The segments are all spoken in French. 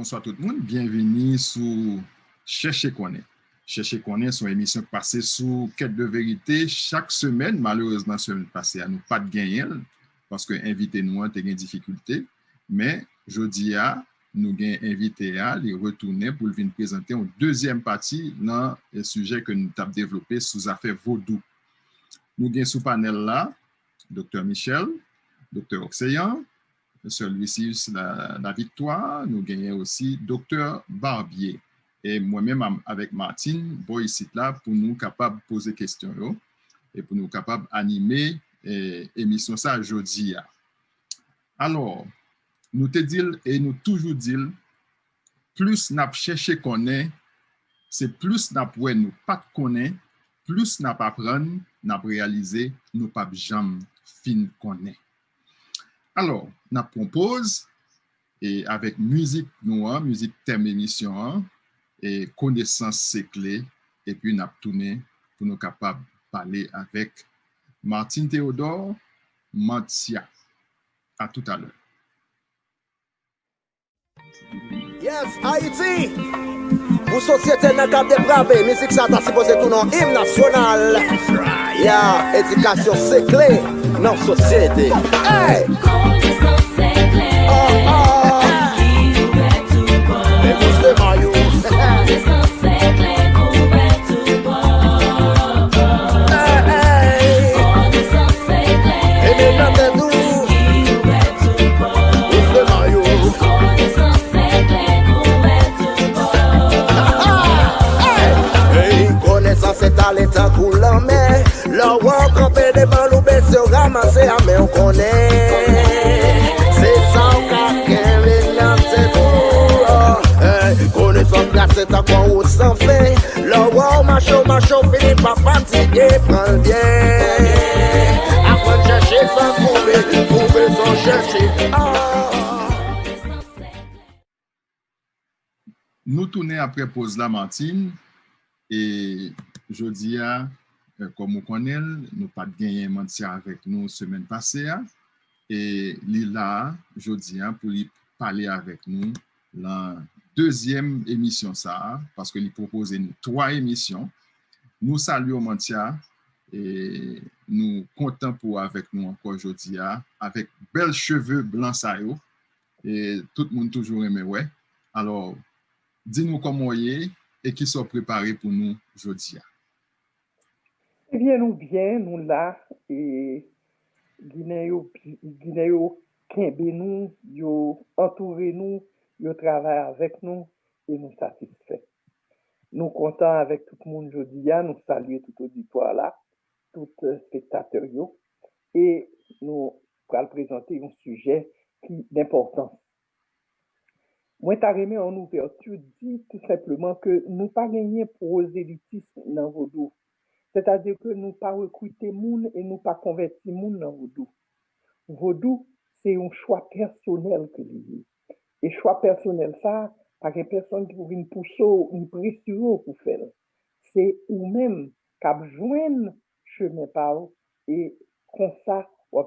bonsoir tout le monde. Bienvenue sur Chercher Connaître. Chercher Connaître, son émission passée sous Quête de vérité chaque semaine. Malheureusement, semaine passée, nous pas de gagner parce que invité nous a des difficultés. Mais jeudi, nous avons invité à les retourner pour venir présenter une deuxième partie dans le sujet que nous avons développé sous affaire vaudou. Nous avons sous panel là, Dr. Michel, Dr. Oxeyan, celui-ci la victoire. Nous gagnons aussi Dr. Barbier. Et moi-même avec Martine, bon ici là pour nous capables de poser des questions et pour nous capables d'animer l'émission ça aujourd'hui. Alors, nous te disons et nous toujours disons, plus nous cherchons connaître, c'est plus nous nous pas connaître, plus nous apprendre, nous réaliser, nous pas jamais fin connaître. Alors, nous propose et avec musique noire, musique thème émission et connaissance c'est clé et puis nous tourné pour nous capables de parler avec Martine Théodore Mantia. À tout à l'heure. Yes, Haïti. Pour société n'a qu'à dépraver, musique ça t'a supposé tout nom hymne national. Yeah, éducation c'est clé dans société. Hey. C'est à l'état coulant, mais le walk campé devant l'oubé se ramasser à mais on connaît. C'est ça on a c'est tout. Connaissance là c'est à quoi on s'en fait. Le walk macho, finit par fatiguer, prends le bien. Après chercher sans trouver sans chercher. Nous tournons après pause la Martine. Et jeudi, comme vous connaissez, nous pas gagné Mantia avec nous semaine passée. Et Lila, jeudi, pour lui parler avec nous la deuxième émission, ça, parce qu'il propose nous 3 émissions. Nous saluons Mantia et nous comptons pour avec nous encore jeudi, avec belles cheveux blancs, ça et tout le monde toujours aimé, ouais. Alors, dis-nous comment il est. Et qui sont préparés pour nous aujourd'hui. Eh bien, nous là, et Guinée, Kembe nous, yo entouré nous, yo travaille avec nous, et nous satisfait. Nous contents avec tout le monde aujourd'hui, nous saluons tout auditoire là, tout spectateur yo, et nous allons présenter un sujet qui d'importance. Moi, t'as remis en ouverture, dit tout simplement que nous pas gagné prosélytisme dans Vaudou. C'est-à-dire que nous pas recruter moun et nous pas convertir moun dans Vaudou. Vaudou, c'est un choix personnel que l'il et choix personnel, ça, par une personne qui vous une pousser, une pression pour faire. C'est ou même cap joindre chemin par et comme ça, ou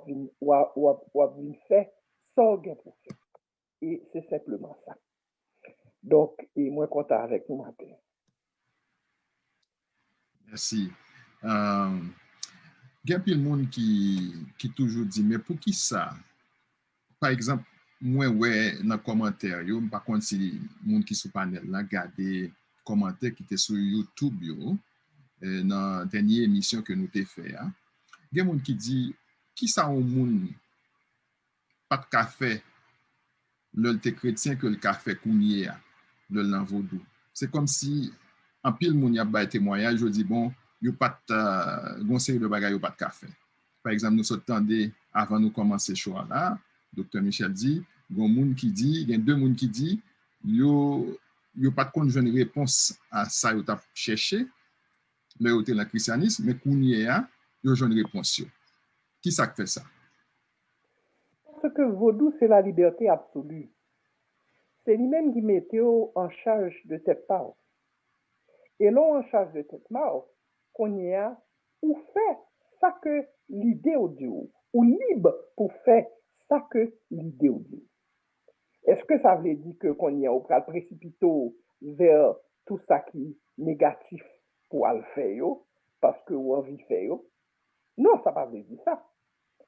faire sans gain pour faire. Et c'est simplement ça. Donc, et moi, content avec nous matin. Merci. Il y a plein de monde qui toujours dit, mais pour qui ça? Par exemple, moi, ouais, dans les commentaires, par contre, si les gens qui sont sur le panel, là, regardez commentaires qui étaient sur YouTube, dans la dernière émission que nous avons fait. Il y a des gens qui disent, qui ça au monde, pas de café, le chrétien que le café kounye le lan vaudou. C'est comme si en pile moun y a bay témoignage, je dis bon, yo pas gon série de bagay yo pas de café. Par exemple, nous s'entendait avant nous commencer choix là, Dr. Michel dit, gon moun qui dit, il y a 2 moun qui dit yo pas de compte joindre réponse à ça yo t'a cherché, le yo te dans christianisme, mais kounye yo joindre réponse yo. Qui ça fait ça? Parce que vaudou, c'est la liberté absolue. C'est lui-même qui mettait en charge de tête part. Et l'on en charge de tête mort, qu'on y a, ou fait ça que l'idée au Dieu, ou libre pour faire ça que l'idée au Dieu. Est-ce que ça veut dire que qu'on y a au précipité vers tout ça qui est négatif pour le faire parce que on envie de faire? Non, ça ne veut pas dire ça.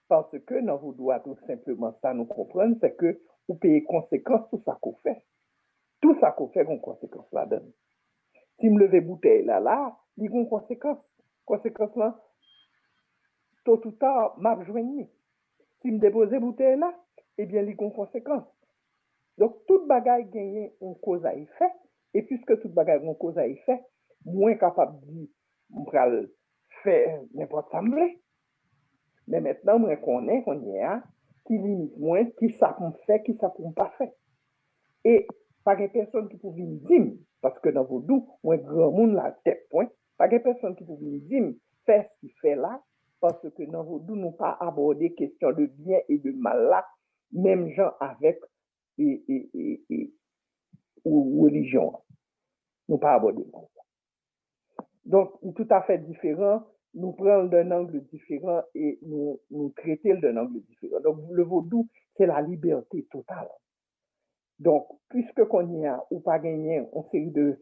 Parce que dans vous doit tout simplement ça nous comprendre, c'est que vous payez conséquence tout ça qu'on fait. Tout ça qu'on fait, une conséquence là-dedans. Si me lever bouteille là, il y a une conséquence. Conséquence là, tôt ou tard, m'a joigné. Si me déposer bouteille là, eh bien, il y a une conséquence. Donc, toute bagaille gagne une cause à effet. Et puisque toute bagaille a une cause à effet, moins capable de dire, on va faire n'importe quoi. Mais maintenant, moi, qu'on y a, qui limite moins, qui ça pour faire, qui ça pour pas faire. Et pas de personne qui peut venir dire, parce que dans vos doux, moi, grand monde la tête point, pas de personne qui peut venir dire, faire ce qu'il fait là, parce que dans vos doux, nous pas aborder question de bien et de mal là, même gens avec ou religion. Nous pas aborder comme ça. Donc, tout à fait différent, nous prenons d'un angle différent et nous traiter d'un angle différent. Donc, le vaudou, c'est la liberté totale. Donc, puisque qu'on y a ou pas gagné une série de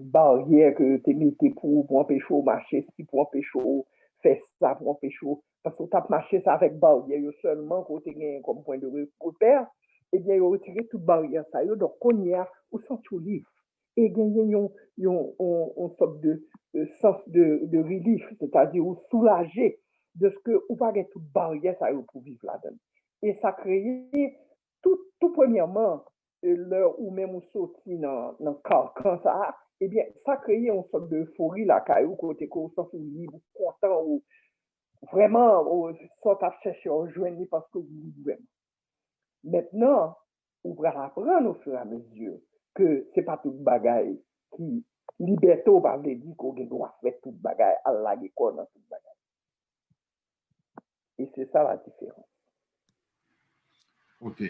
barrières que tu mettez pour empêcher au marché, pour empêcher faire ça, pour empêcher, parce que tu as marché ça avec barrières seulement, quand tu gagné comme point de repère, eh bien, ils ont retiré toute barrière ça. Donc, qu'on y a, ou sont tout libre. Et gagner une sorte de sens de relief, c'est-à-dire ou soulager de ce que ou pas gagner toute barrière ça pour vivre là-dedans. Et ça crée tout premièrement, l'heure où même on sortit dans le carcan, ça, eh bien, ça crée une sorte d'euphorie là, quand côté qu'on se sent libre, content, ou vraiment, on sort à chercher à joindre parce que vous vraiment. Maintenant, on va apprendre au fur et à mesure que ce n'est pas toute bagaille qui, liberté, on va dire qu'on doit faire toute bagaille à l'école dans toute bagaille. Et c'est ça la différence. Ok.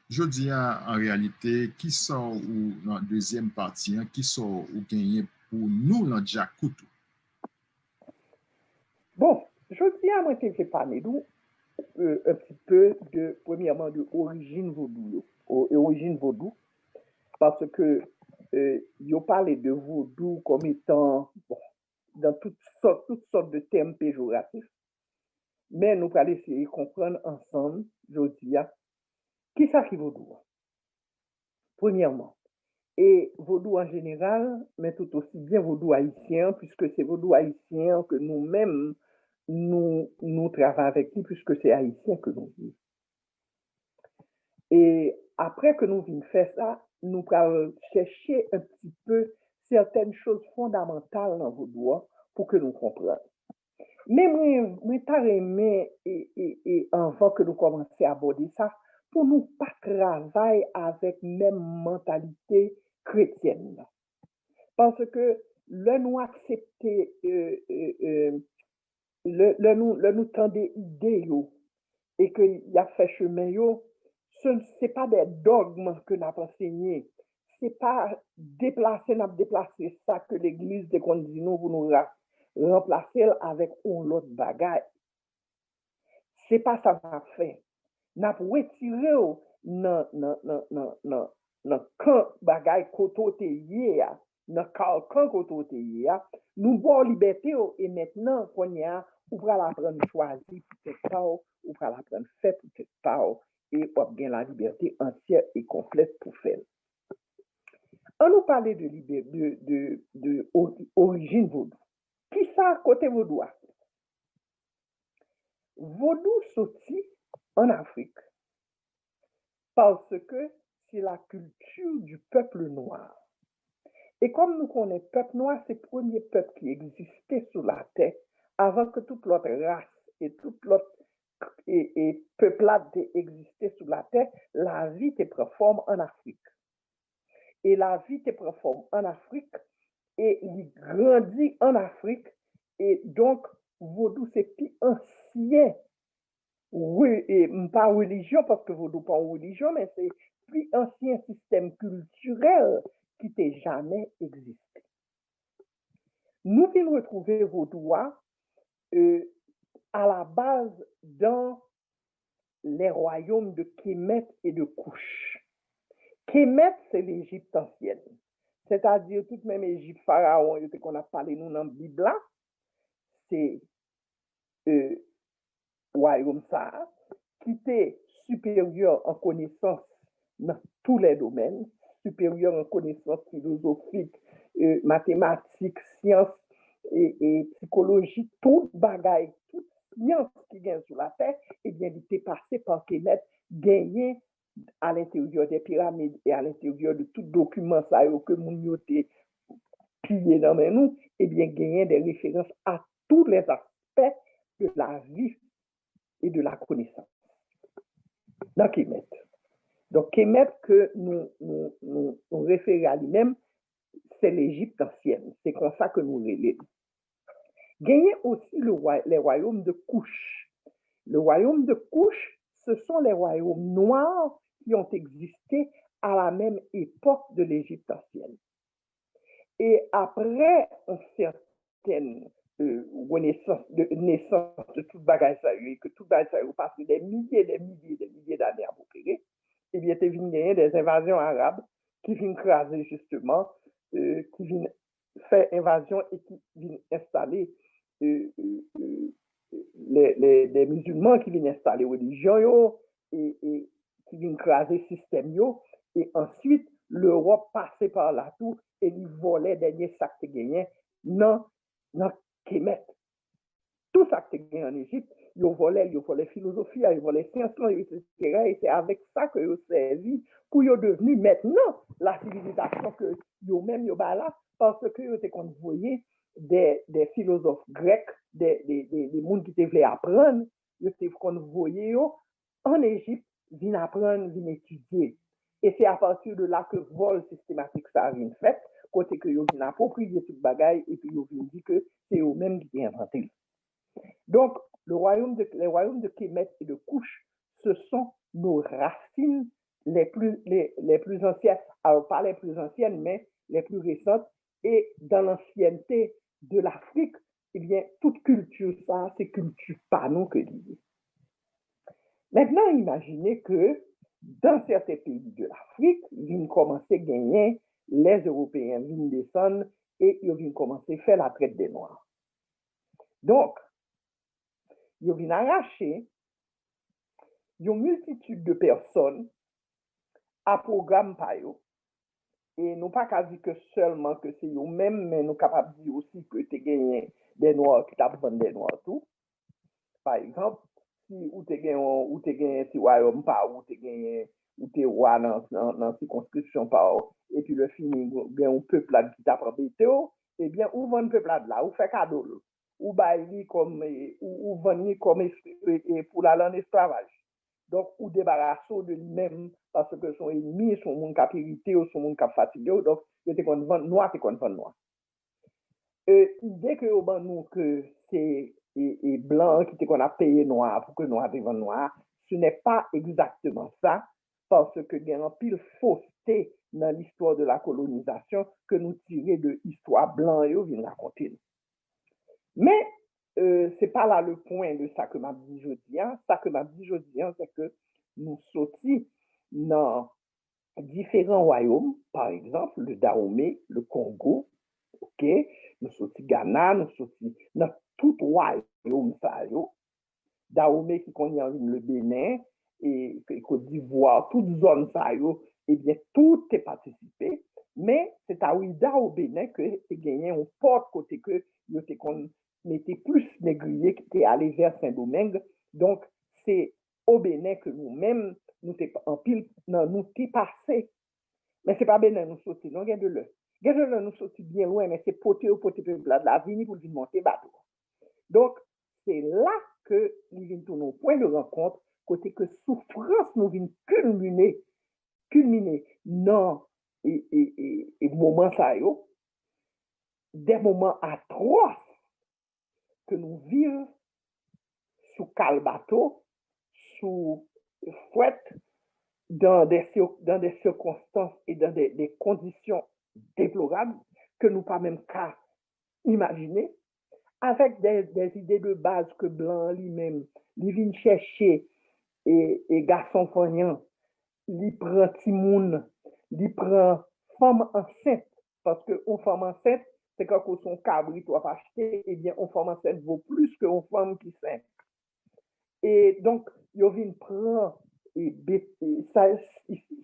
Je dis en réalité, qui sort ou dans la deuxième partie, qui sort ou gagné pour nous dans Djakoutou? Bon, je dis à moi que j'ai parlé d'où un petit peu de, premièrement, de origine vaudou. Origine vaudou, parce que ils ont parlé de vaudou comme étant, bon, dans toutes sortes de termes péjoratifs. Mais nous allons essayer de comprendre ensemble, je dis, qui ça qui vaudou? Premièrement, et vaudou en général, mais tout aussi bien vaudou haïtien, puisque c'est vaudou haïtien que nous-mêmes, nous travaillons avec lui, puisque c'est haïtien que nous vivons. Et après que nous venons faire ça, nous allons chercher un petit peu certaines choses fondamentales dans vos doigts pour que nous comprenions. Mais moi, t'as aimé et avant que nous commencions à aborder ça, pour nous pas travailler avec même mentalité chrétienne. Parce que le nous accepter, le nous tendre des idées, et qu'il y a fait chemin, ce n'est pas des dogmes que nous avons enseignés. Ce n'est pas déplacer ça que l'Église de Condino vous nous remplacer avec un autre bagage. Ce n'est pas ça qu'on a fait. Nous avons retiré dans camp bagage côté dans camp côté nous avons liberté et maintenant qu'on y a ou pour l'apprendre choisir peut-être pas ou pour l'apprendre faire peut-être pas et pour bien la liberté entière et complète pour faire. On nous parlait de origine vaudou. Qui ça côté vaudou? Vaudou sorti en Afrique parce que c'est la culture du peuple noir. Et comme nous connaissons, le peuple noir, c'est le premier peuple qui existait sur la terre avant que toute l'autre race et toute l'autre peuplade existait sur la terre, la vie était profonde en Afrique. Et la vie était profonde en Afrique et il grandit en Afrique. Et donc, vaudou, c'est plus ancien. Oui, et pas religion, parce que vaudou pas religion, mais c'est plus ancien système culturel qui n'a jamais existé. Nous venons retrouver vaudou à la base dans les royaumes de Kemet et de Couche. Kemet, c'est l'Égypte ancienne. C'est-à-dire, toute même Égypte, pharaon, qu'on a parlé nous dans la Bible, c'est royaume ça, qui était supérieur en connaissance dans tous les domaines, supérieur en connaissance philosophique, mathématiques, sciences et psychologie, tout bagaille, toute science qui gagne sur la terre, et bien, il était passé par Kemet, gagné à l'intérieur des pyramides et à l'intérieur de tout document ça que nous avons pillé dans nous, et bien, gagné des références à tous les aspects de la vie et de la connaissance. Dans Kemet. Donc, Kemet que nous référons à lui-même, c'est l'Égypte ancienne. C'est comme ça que nous relèvons. Gagner aussi les royaumes de Couche. Le royaume de Couche, ce sont les royaumes noirs qui ont existé à la même époque de l'Égypte ancienne. Et après une certaine naissance de tout bagage et que tout bagage a passé des milliers d'années à opérer, et bien, il y a des invasions arabes qui viennent craser justement, qui viennent faire invasion et qui viennent installer les musulmans qui viennent installer religion et qui viennent craser le système. Et ensuite, l'Europe passait par là tout et ils volaient dernier sac de gagné dans Kemet. Tout ça que tu en Égypte, ils volaient philosophie, ils volaient sciences, etc. Et c'est avec ça que ils servi pour ils devenus maintenant la civilisation que ils même ils là parce que ils étaient convoyés des philosophes grecs, des gens qui voulaient apprendre, ils étaient convoyés en Égypte, viennent apprendre, viennent étudier. Et c'est à partir de là que le vol systématique ça a été fait, côté que ils viennent approprier toute bagaille et puis ils viennent dire que c'est eux-mêmes qui ont inventé. Donc, les royaumes de Kemet et de Couche, ce sont nos racines les plus anciennes, alors pas les plus anciennes, mais les plus récentes. Et dans l'ancienneté de l'Afrique, eh bien, toute culture, ça, c'est culture pas nous que dit. Maintenant, imaginez que dans certains pays de l'Afrique, ils viennent commencer à gagner, les Européens viennent descendre et ils viennent commencer à faire la traite des Noirs. Donc, ils viennent arracher une multitude de personnes à programme par eux. Et nous pas qu'à dire que seulement que c'est eux même, mais nous capables de dire aussi que tu gagné des Noirs qui t'apprennent des Noirs tout. Par exemple, si ou tu gagné si royaume par ou tu gagné ou tu roi dans circonscription par et puis le fini bien un peuple là qui t'apprend béto, eh bien ou vend peuple là ou fait cadeau ou bailler comme ou vendre comme pour la en esclavage. Donc, ou débarrasser de lui-même parce que son ennemi, son monde qui irrité ou son monde qui fatigué. Donc, il était qu'on vend noir, c'est qu'on vend noir. Dès que nous que c'est blanc qui qu'on a payé noir pour que noir devant noir, ce n'est pas exactement ça parce que il y a un pile fausseté dans l'histoire de la colonisation que nous tirons de l'histoire blanc et vient raconter. Mais c'est pas là le point de ça que m'a dit jeudi. Ça que m'a dit jeudi, c'est que nous sortis dans différents royaumes, par exemple le Dahomey, le Congo, ok, nous sortis Ghana, nous sortis dans tout royaume ça, Dahomey qui connaît le Bénin et Côte d'Ivoire, toute zone ça, et bien tout est participé. Mais c'est à Ouida au Bénin que c'est gagné un port côté que nous était plus négrier qui était allé vers Saint-Domingue. Donc, c'est au Bénin que nous-mêmes, nous sommes en pile, nous sommes passés. Mais ce n'est pas Bénin, nous sommes non, gain de l'eau. Gain de l'eau, nous sommes bien loin, mais c'est poté au poté de la vini pour monter bateau. Donc, c'est là que nous venons tourner au point de rencontre, côté que souffrance nous vient culminer non et moments ça des moments atroces que nous vivons sous calbato, sous fouette, dans des circonstances et dans des conditions déplorables que nous pas même qu'à imaginer, avec des idées de base que Blanc lui-même, il vient chercher et garçon poignant, il prend Timoun, il prend femme enceinte, parce qu'une femme enceinte, c'est quand son cabri doit acheter, eh bien, une femme enceinte vaut plus qu'une femme qui sait. Et donc, il vient prendre, et ça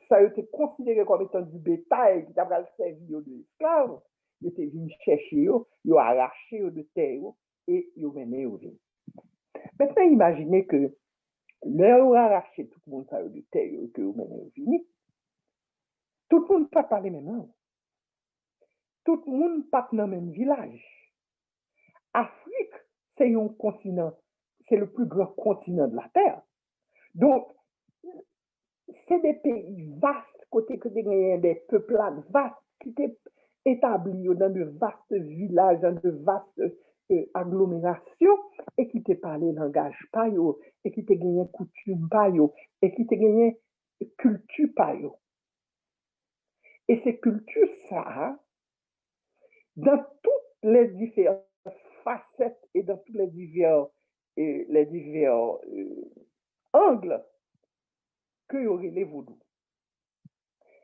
a été considéré comme étant du bétail qui a servi de esclaves. Il était venu chercher, il a arraché de terre et il a mené au vin. Maintenant, imaginez que l'heure a arraché tout le monde de terre que vous mené au vin. Tout le monde ne peut pas parler maintenant. Tout le monde ne peut pas dans le même village. Afrique, c'est un continent, c'est le plus grand continent de la Terre. Donc, c'est des pays vastes, côté que des peuplades vastes qui étaient établis dans de vastes villages, dans de vastes agglomérations, et qui te parlaient langage payo, et qui te gagné coutume payo, et qui te gagné culture payo. Et ces cultures, ça, dans toutes les différentes facettes et dans tous les divers angles que y aurait les vaudous.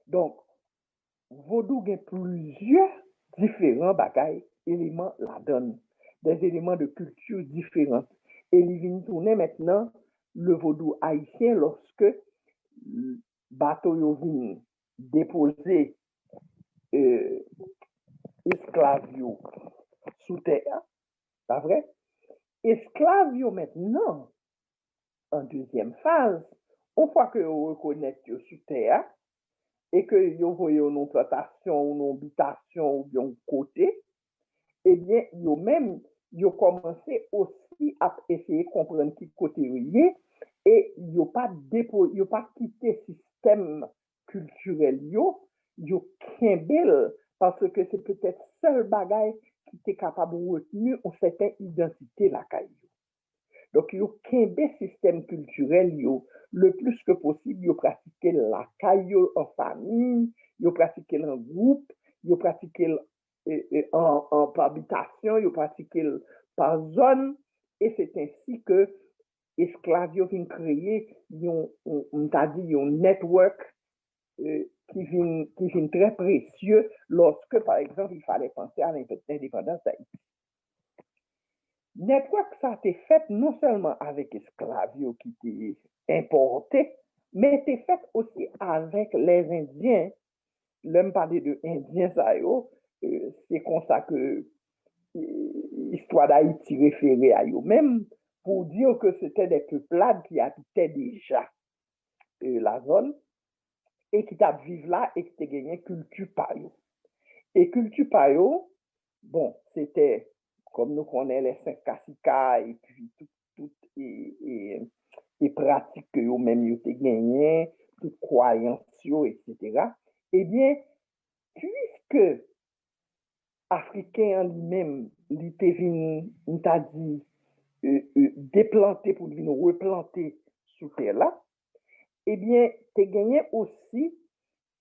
Donc, vaudou a plusieurs différents bagailles, éléments la donne, des éléments de culture différents. Et il vient tourner maintenant le vaudou haïtien lorsque bateau vient déposer esclaves sous terre, pas vrai? Esclaves maintenant, en deuxième phase, une fois que vous reconnaissez sous terre et que vous voyez une plantation, une habitation ou bien côté, eh bien, vous même, vous commencez aussi à essayer de comprendre qui côté vous est et vous pas quitté le système culturel, vous kimbel parce que c'est peut-être seul bagage qui est capable de retenir une certaine identité la caillou. Donc, yo kembe système culturel yo, le plus que possible, yo pratiquer la caillou en famille, yo pratiquer en groupe, yo pratiquer en habitation, yo pratiquer par zone, et c'est ainsi que esclaves yo vient créer on t'a dit un network qui vient très précieux lorsque, par exemple, il fallait penser à l'indépendance d'Haïti. Network, ça a été fait non seulement avec esclaves qui étaient importés, mais été fait aussi avec les Indiens. L'homme parlait de Indiens, c'est comme ça que l'histoire d'Haïti référait à eux-mêmes pour dire que c'était des peuplades qui habitaient déjà la zone et qui vivent là et qui gagné culture par eux. Et culture par eux, bon, c'était comme nous connaissons les 5 cassicas et puis toutes les pratiques que eux-mêmes ont gagnées, toutes croyances, etc. Eh bien, puisque Africain en lui-même, il était venu, on t'a dit, déplanter pour venir replanter sous terre là, eh bien, tu gagné aussi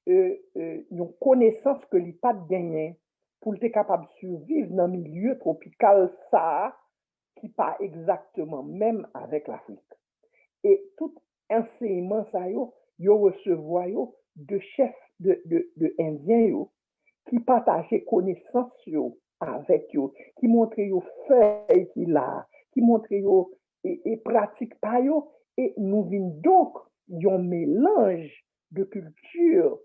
une connaissance que l'il pas gagné pour être capable de survivre dans un milieu tropical ça qui pas exactement même avec l'Afrique. Et tout enseignement ça yo recevoir de chefs de indiens qui partageaient connaissances avec yo, qui montraient yo feuilles qu'il a, qui montraient yo et pratique pas yo, et nous vinn donc un mélange de culture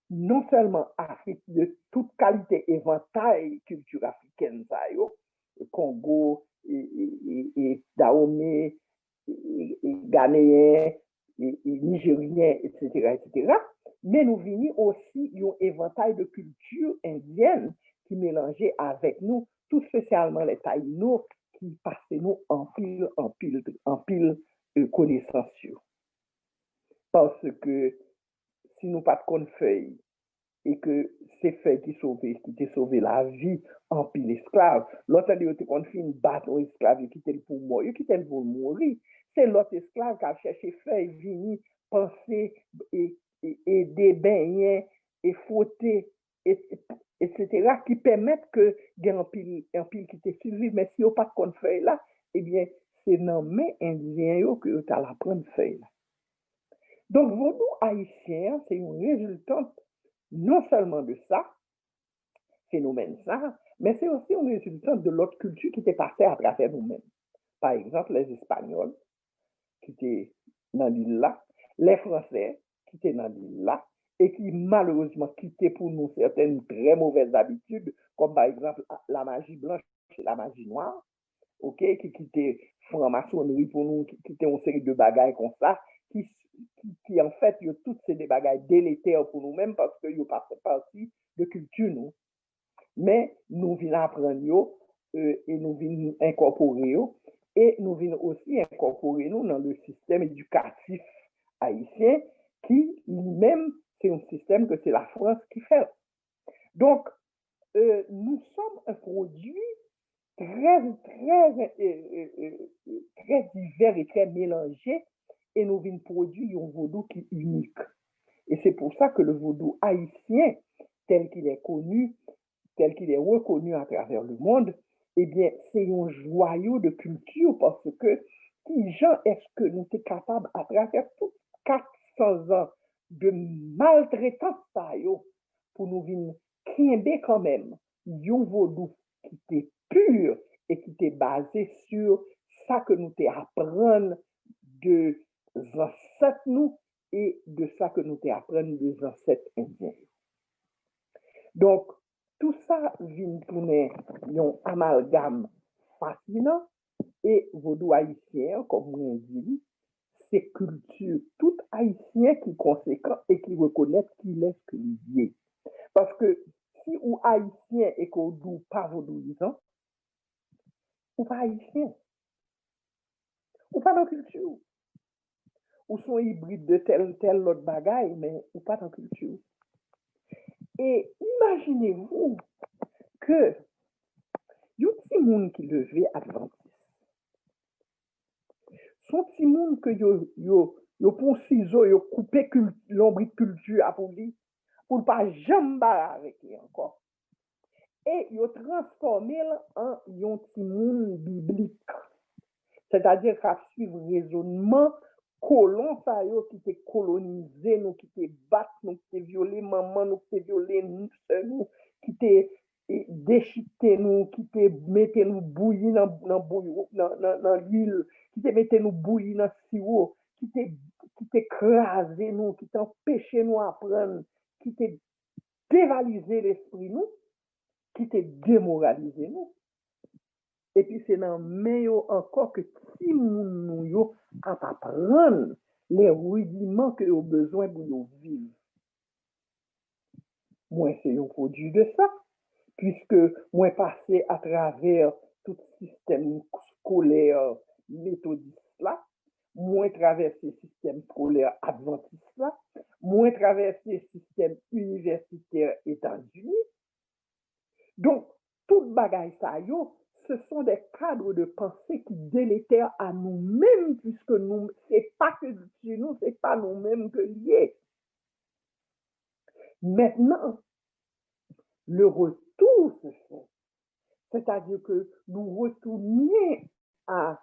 non seulement Afrique de toute qualité éventail culture africaine ça yo, Congo et Dahomey, Ghanéen, Nigérien, etc., etc. Mais nous venons aussi un éventail de cultures indiennes qui mélangeaient avec nous, tout spécialement les Taïnos qui passaient nous en pile connaissances. Parce que si nous pas de feuilles et que c'est fait qui t'a sauvé la vie en pile esclave, l'autre dit que qu'on fait une battre esclave qui était pour mourir, qui était pour mourir, c'est l'autre esclave qui a cherché feuilles, venir penser et aider baigner et frotter etc. qui permettent que il y a un pile qui te survit, mais si on pas de feuille là, eh bien c'est dans mes indiens que tu as la prendre feuille là. Donc vaudou haïtien, c'est une résultante non seulement de ça, phénomène ça, mais c'est aussi un résultat de l'autre culture qui était passée à travers nous-mêmes. Par exemple, les Espagnols qui étaient dans l'île là, les Français qui étaient dans l'île là, et qui malheureusement quittaient pour nous certaines très mauvaises habitudes, comme par exemple la magie blanche et la magie noire, ok, qui quittaient franc-maçonnerie pour nous, qui quittaient une série de bagailles comme ça, qui en fait, y a toutes ces bagailles délétères pour nous-mêmes parce que y a pas fait partie de culture nous. Mais nous venons apprendre et nous venons incorporer et nous venons aussi incorporer nous dans le système éducatif haïtien qui lui-même, c'est un système que c'est la France qui fait. Donc, nous sommes un produit très divers et très mélangé et nous venons produire un vaudou qui est unique. Et c'est pour ça que le vaudou haïtien, tel qu'il est connu, tel qu'il est reconnu à travers le monde, eh bien, c'est un joyau de culture parce que qui gens est-ce que nous sommes capables, à travers tous 400 ans de maltraitance pour nous venir quimber quand même un vaudou qui était pur et qui était basé sur ça que nous apprenons de ancêtres nous et de ça que nous apprenons des ancêtres indiens. Donc, tout ça vient tourner un amalgame fascinant et vaudou haïtien, comme on dit, c'est culture tout haïtien qui est conséquent et qui reconnaît qu'il est ce qu'il est. Parce que si ou haïtien et qu'on ne pas vaudouisant, ou pas haïtien, ou pas dans la culture, ou sont hybrides de tel autre bagaille, mais ou pas dans la culture. Et imaginez-vous que y a un petit monde qui levé Adventiste. Son petit monde que yo pon ciseau, yo coupé l'ombre culture à pour lui, pour pas jamais avec lui encore. Et yo transformé en un petit monde biblique. C'est-à-dire qu'à suivre raisonnement colon ça yo qui t'est colonisé, nous qui t'est battu, nous qui t'est violé maman, nous qui t'est violé nous, qui t'est déchiqueté nous, qui t'est metté nous bouilli dans l'huile, qui t'est metté nous bouilli dans sirop, qui t'est crasé nous, qui t'a empêché nous apprendre, qui t'est dévalisé l'esprit nous, qui t'est démoralisé nous. Et puis c'est dans meilleur encore que si nous apprendre les rudiments que nous avons besoin pour nous vivre. Moi, c'est un produit de ça, puisque moi, passé à travers tout le système scolaire méthodiste là, moi, traversé le système scolaire adventiste là, moi, traversé le système universitaire États-Unis. Donc, toute bagaille ça yo, ce sont des cadres de pensée qui délétèrent à nous-mêmes, puisque nous, c'est pas que chez nous, c'est pas nous-mêmes que liés. Maintenant, le retour se fait. C'est-à-dire que nous retournons à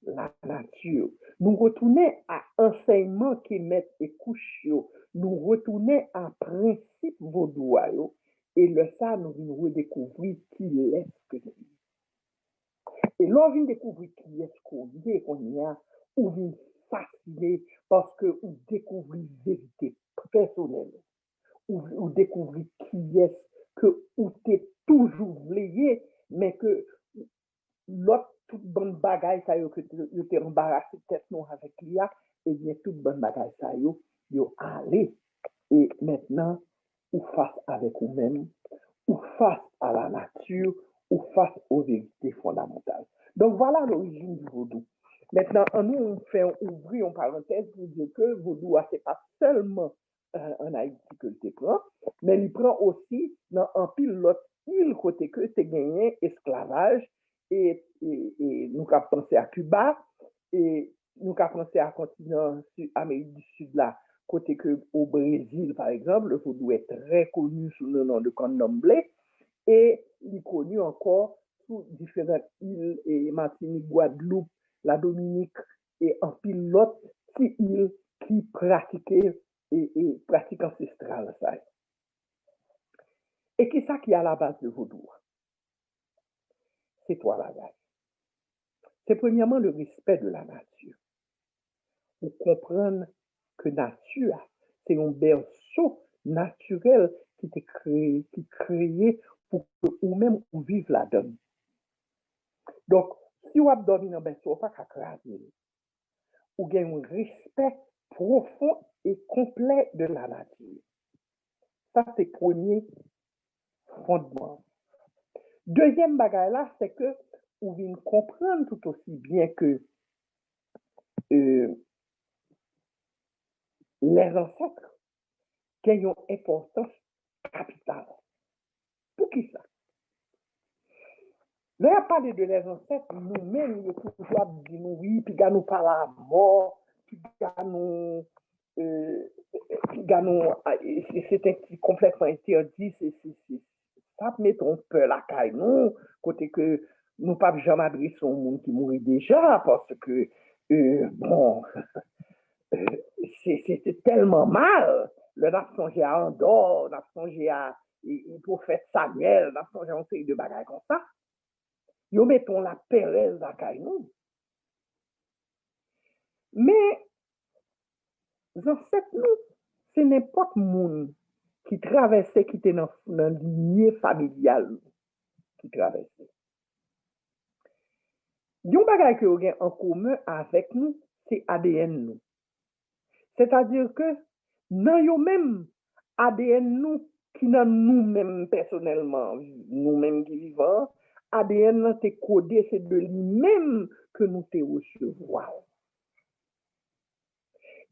la nature, nous retournons à enseignement qui met et couche, nous retournons à principe vaudois, et le ça, nous venons redécouvrir qui est ce que c'est. Et l'on vient découvrir qui est-ce qu'on y a, ou vient fasciné parce que vous découvrez vérité personnelle, ou découvrez qui est-ce que vous t'es toujours lié, mais que l'autre toute bonne bagaille ça que vous t'es embarrassé tête non avec l'IA, et bien toute bonne bagaille ça yo allez et maintenant ou face avec vous-même, ou face à la nature, ou face aux vérités fondamentales. Donc voilà l'origine du vaudou. Maintenant, nous, on fait ouvrir une parenthèse pour dire que vaudou, ce n'est pas seulement en Haïti que le prend, mais il prend aussi dans un pile l'autre île côté que c'est gagné esclavage et nous avons pensé à Cuba et nous avons pensé à continent Amérique du Sud là, côté que au Brésil par exemple, le vaudou est très connu sous le nom de candomblé. Et il est connu encore sous différentes îles, et Martinique, Guadeloupe, la Dominique, et en pilote qui îles qui pratiquaient et pratiquent ancestrales. Et qui ça qui est à la base de vaudou? C'est toi la gueule. C'est premièrement le respect de la nature. Pour comprendre que nature, c'est un berceau naturel qui t'est créé, qui créé pour que ou même ou vive la donne. Donc, si vous avez dormi dans un berceau, pas qu'à craser. Ou avez un respect profond et complet de la nature. Ça, c'est le premier fondement. Deuxième bagage là, c'est que vous venez comprendre tout aussi bien que les ancêtres qui ont une importance capitale. Pour qui ça? Là, à parler de les ancêtres, nous-mêmes, nous toujours dit nous oui, puis nous parler à mort, puis nous, c'est complètement interdit, ça met un peu la caille, nous, côté que nous pas jamais abri son monde qui mourit déjà, parce que, bon, c'est tellement mal. Le n'a songé à Andorre, n'a songé à le prophète Samuel, n'a songé à une série de bagages comme ça. Yo mettons la perez dans nous. Mais, ancêtres, nous, c'est n'importe monde qui traversait, qui était dans la lignée familiale, qui traversait. Yon bagay que vous avez en commun avec nous, c'est ADN nous. C'est-à-dire que, dans yon même ADN nous, qui dans nous-mêmes personnellement, nous-mêmes qui vivons, ADN t'est codé, c'est de lui-même que nous te recevons.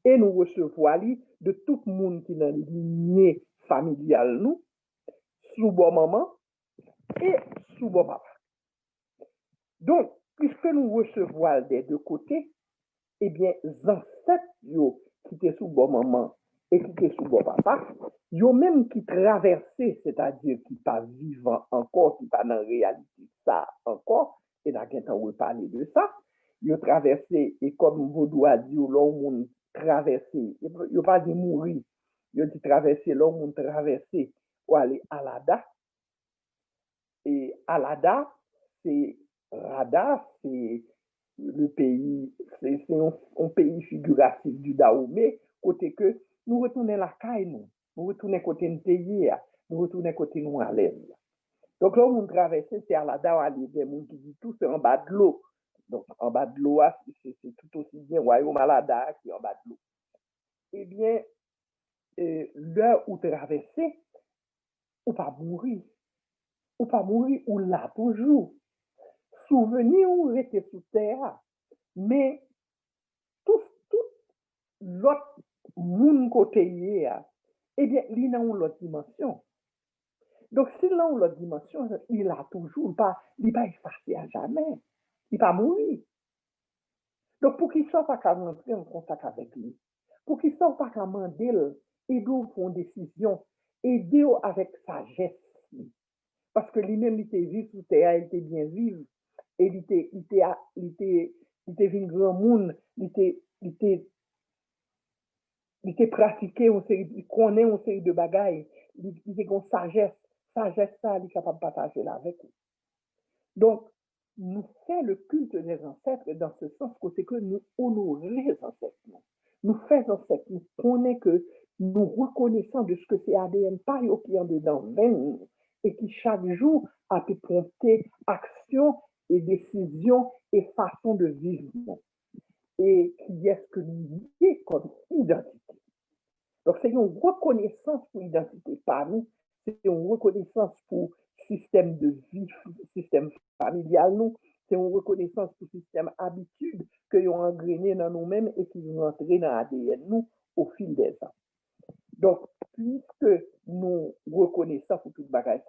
Et nous recevons de tout le monde qui est dans la lignée familiale nous, sous bon maman et sous bon papa. Donc, puisque nous recevons des deux côtés, eh bien, les ancêtres qui étaient sous bon maman et qui étaient sous bon papa, yo même qui traversaient, c'est-à-dire qui pas vivant encore, qui pas dans la réalité ça encore, et là, quand on veut parler de ça, yo traversé, et comme Vaudou a dit, l'homme traversé, yo pas dit mourir, yo dit traverser, l'homme traversé pour aller à Alada, et Alada, c'est Rada, c'est le pays, c'est un pays figuratif du Dahomey, côté que nous retournons la caille, nous retournons côté de pays, nous retournons côté nous à l'aise. Donc là, on traverse, c'est à la dawa, les gens qui disent tout, c'est en bas de l'eau. Donc en bas de l'eau, c'est tout aussi bien royaume à la dawa qui est en bas de l'eau. Eh bien, l'heure où traverser, ou pas mourir, ou là toujours. Souvenir ou rester sous terre, mais tout l'autre monde côté, eh bien, il y a une autre dimension. Donc, si l'on a une autre dimension, il a toujours pas, il va effacer à jamais. Il va mourir. Donc, pour qu'il ne soit pas qu'à rentrer en contact avec lui, pour qu'il ne soit pas qu'à demander, aider pour une décision, aider avec sagesse. Parce que lui-même, il était vivre sous terre, il était bien vivre, et il était venu grand monde, il était pratiqué, il connaît une série de bagailles, il était une sagesse ça, il est capable de partager là avec nous. Donc, nous faisons le culte des ancêtres dans ce sens que c'est que nous honorons les ancêtres. Nous faisons ancêtres, nous connaissons que nous reconnaissons de ce que c'est ADN pas qui en dedans nous et qui chaque jour a pu prompter action et décision et façon de vivre. Et qui est ce que nous disons comme identité. Donc, c'est une reconnaissance pour l'identité par nous, c'est une reconnaissance pour système de vie, système familial, nous, c'est une reconnaissance pour système habitude que nous avons engrainé dans nous-mêmes et qui nous entré dans l'ADN nous au fil des ans. Donc, puisque nous reconnaissons pour tout le bagage,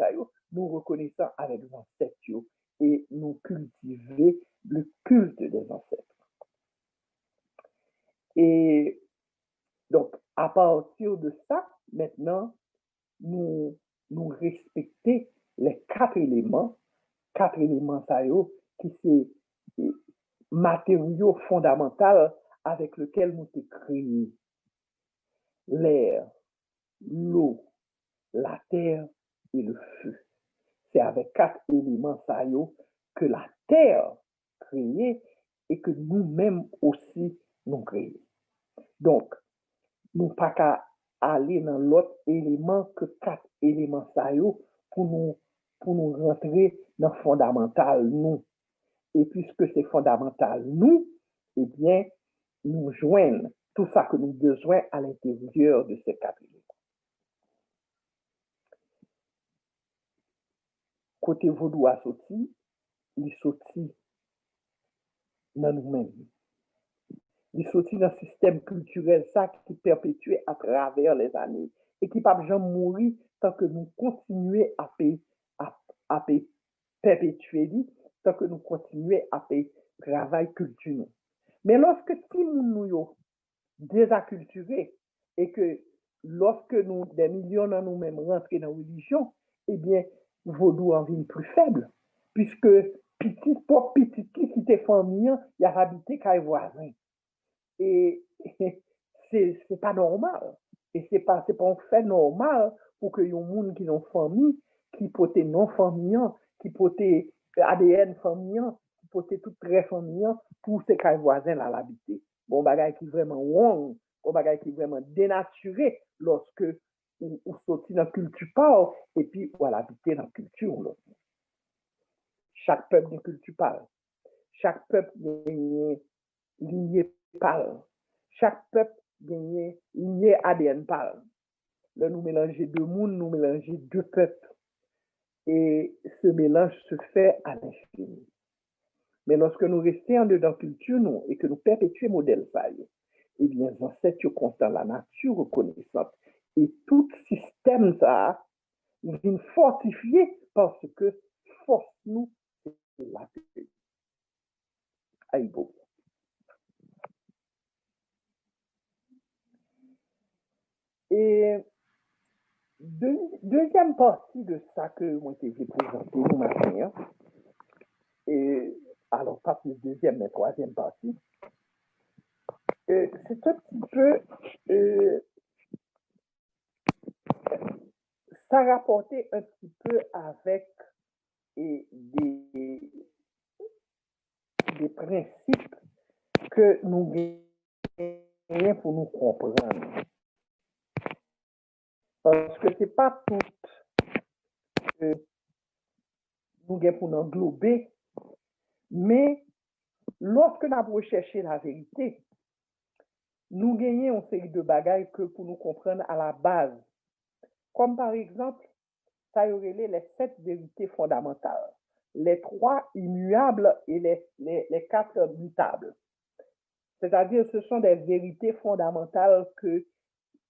nous reconnaissons avec les ancêtres et nous cultivons le culte des ancêtres. Et donc, à partir de ça, maintenant, nous respectons les quatre éléments qui sont matériaux fondamentaux avec lesquels nous sommes créés. L'air, l'eau, la terre et le feu. C'est avec 4 éléments ça que la terre créée et que nous-mêmes aussi nous créons. Donc, nous pas qu'à aller dans l'autre élément que 4 éléments ça pour nous rentrer dans le fondamental nous. Et puisque c'est fondamental nous, eh bien, nous joignons tout ça que nous avons besoin à l'intérieur de ces 4 éléments. Côté vaudou a sorti, il sorti dans nous-mêmes. Il sorti dans le système culturel ça qui perpétue à travers les années et qui ne peut jamais mourir tant que nous continuons à perpétuer, tant que nous continuons à travailler culture. Mais lorsque si nous désacculturés et que lorsque nous, des millions de nous-mêmes rentrés dans la religion, eh bien, vaudou en vie plus faible, puisque petit qui était famille, il a habité qu'à voisin. Et c'est pas normal. Et c'est pas un fait normal pour que les gens qui ont famille, qui portent non famille, qui portent ADN famille, qui portent tout très famille, pour ces cas voisins à l'habiter. Bon bagage qui vraiment wrong, bon bagage qui vraiment dénaturé lorsque on sortit dans la culture parle et puis on l'habiter dans la culture. Là. Chaque peuple de culture parle. Chaque peuple est lié parle. Chaque peuple gagne lié ADN parle. Là, nous mélanger deux mondes, nous mélanger deux peuples. Et ce mélange se fait à l'infini. Mais lorsque nous restons en dedans culture, nous, et que nous perpétuons modèle ça, eh bien, les ancêtres constant la nature reconnaissante. Et tout système ça vient fortifié parce que force nous, c'est la paix. Aïbo. Et deuxième partie de ça que moi j'ai présenté nous matin, et alors pas plus deuxième mais troisième partie, c'est un petit peu ça rapportait un petit peu avec des principes que nous gagnons pour nous comprendre. Parce que ce n'est pas tout que nous gagnons pour nous englober, mais lorsque nous avons recherché la vérité, nous gagnons une série de bagages que pour nous comprendre à la base. Comme par exemple, ça y aurait les 7 vérités fondamentales, les 3 immuables et les 4 mutables. C'est-à-dire, ce sont des vérités fondamentales que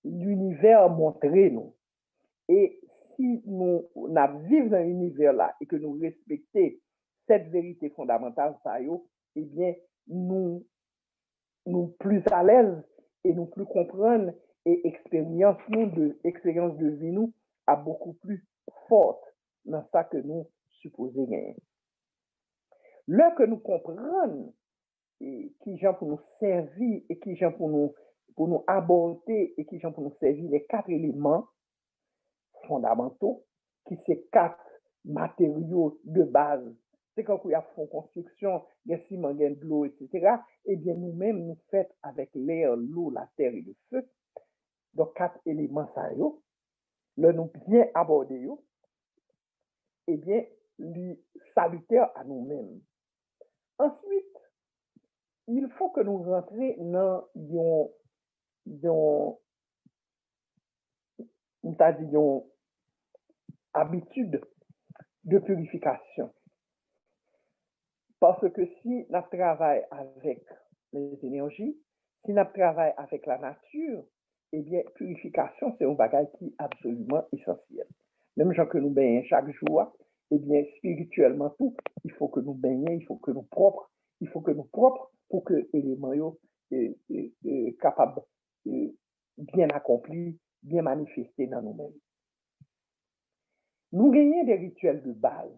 l'univers montrait nous. Et si nous vivons dans l'univers là et que nous respectons cette vérité fondamentale, eh bien, nous plus à l'aise et nous plus comprendre et expérience de vie nous a beaucoup plus forte dans ça que nous supposons gagner. Là que nous comprenons qui gens pour nous servir et qui gens pour nous aborder et qui gens pour nous servir les 4 éléments fondamentaux qui sont 4 matériaux de base. C'est quand il y a une construction, il y a ciment, il y a de l'eau, etc. Eh bien, nous-mêmes, nous faisons avec l'air, l'eau, la terre et le feu. Donc, 4 éléments, ça y est. Là, nous bien aborder, eh bien, les salutaires à nous-mêmes. Ensuite, il faut que nous rentrions dans une habitude de purification. Parce que si nous travaillons avec les énergies, si nous travaillons avec la nature, eh bien, purification, c'est un bagage qui est absolument essentiel. Même gens que nous baignons chaque jour, eh bien, spirituellement tout, il faut que nous baignions, il faut que nous propres, pour que l'élément soit capable bien accompli, bien manifesté dans nous-mêmes. Nous gagnons des rituels de base.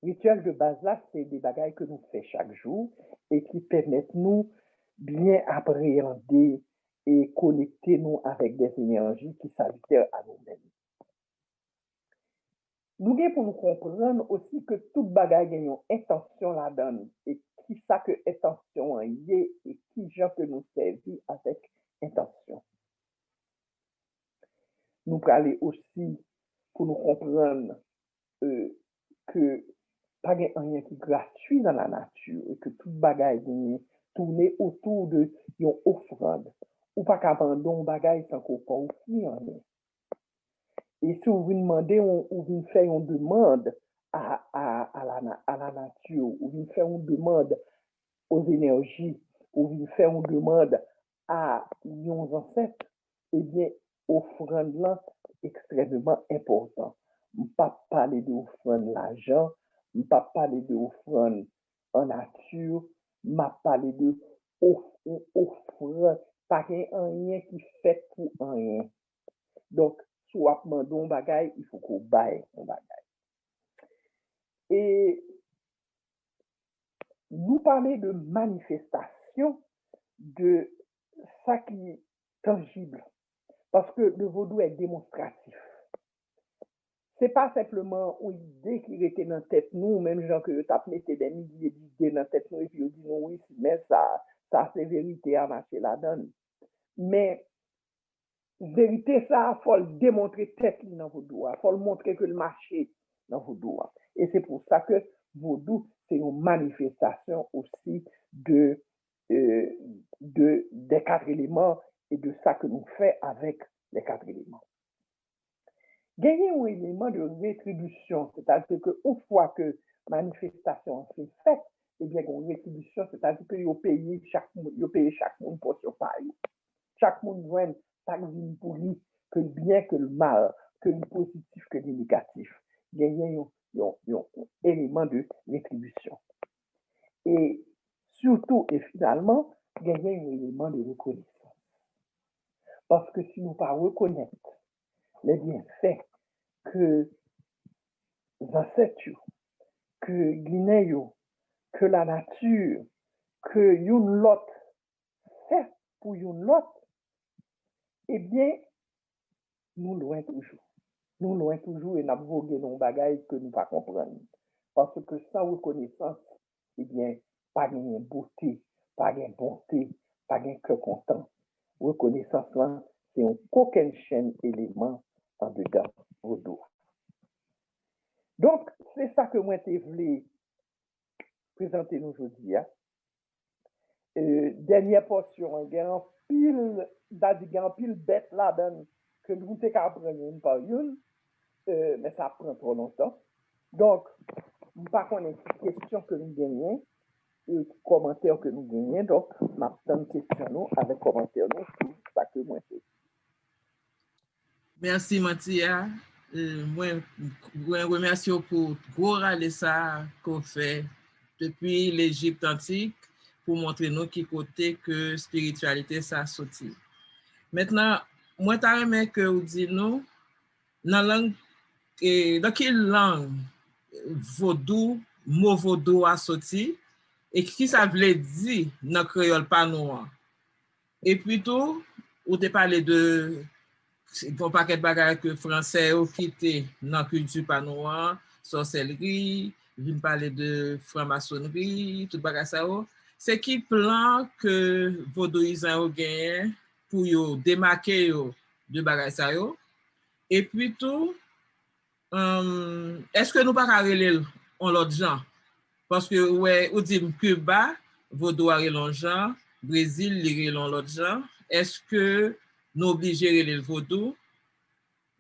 Rituels de base là, c'est des bagages que nous faisons chaque jour et qui permettent nous bien appréhender et connecter nous avec des énergies qui salutaient à nous-mêmes. nous devons pour nous comprendre aussi que toute bagaille a une intention là-dedans et qui ça que intention y est et qui gens que nous servit avec intention. Nous parler aussi pour nous comprendre que pas rien qui est gratuit dans la nature et que toute bagaille est tourner autour de une offrande ou pas qu'abandon bagaille sans qu'on pas offrir rien. Et si vous demandez, vous faire une demande à la nature, ou vous faire une demande aux énergies, ou vous faire une demande à nos ancêtres, eh bien, offrande là extrêmement important. Je ne pas parler d'offrande l'argent, je ne pas parler d'offrande en nature, je ne parler de offrande, pas rien qui fait pour rien. Donc, soit mandon bagay, il faut qu'on baille un bagay. Et nous parler de manifestation de ça qui est tangible. Parce que le vaudou est démonstratif. C'est pas simplement une idée qui était dans la tête nous, même gens que tu mettez des milliers d'idées dans la tête nous et puis on dit non, oui, mais ça c'est vérité à marcher là-dedans. Mais vérité, ça, il faut le démontrer tête dans vos doigts. Il faut le montrer que le marché dans vos doigts. Et c'est pour ça que vaudou, c'est une manifestation aussi des 4 éléments et de ça que nous faisons avec les 4 éléments. Gagner un élément de rétribution, c'est-à-dire qu'une fois que manifestation est faite, eh bien, une rétribution, c'est-à-dire que vous payez chaque monde pour son paille. Chaque monde voit chaque vie pour lui, que le bien, que le mal, que le positif, que le négatif. Gagner un élément de rétribution. Et surtout et finalement, gagner un élément de reconnaissance. Parce que si nous ne pas reconnaître les bienfaits que les ancêtres, que Guinée, que la nature, que une lot fait pour une lot, eh bien, nous loin toujours. Nous loin toujours et nous avons vogué dans bagaille que nous ne pas comprendre. Parce que sans reconnaissance, eh bien, pas de beauté, pas de bonté, pas de cœur content. Reconnaissance, là, c'est un coquin chaîne élément en dedans vos dos. Donc, c'est ça que moi, je voulais présenter aujourd'hui. Hein. Dernière portion, il y a un pile bête là-dedans que nous t'es qu'à prendre une par une, mais ça prend trop longtemps. Donc, je ne sais pas qu'on ait une question que nous gagnons, et commentaires que nous gagnons. Donc, je vais une question avec commentaires nous, c'est ça que moi c'est. Merci, Mathia. Moi, je remercie pour gros râler ça qu'on fait depuis l'Égypte antique pour montrer nous qui côté que spiritualité ça sorti. Maintenant, moi, je remets que vous dites nous, dans quelle langue vaudou, mot vaudou a sorti et qui ça veut dire dans le créole pas noir. Et plutôt, vous avez parlé de un paquet de bagages que français ont quitté dans la culture panois, sorcellerie, vient parler de franc-maçonnerie, tout bagage ça. C'est qui plan que vaudouisants ont gagné pour yo démarquer yo de bagage ça yo. Et puis tout, est-ce que nous pas parler en l'autre gens? Parce que ouais, on dit Cuba, vaudou a l'autre gens, Brésil, li l'autre gens. Est-ce que nous obligés le vaudou?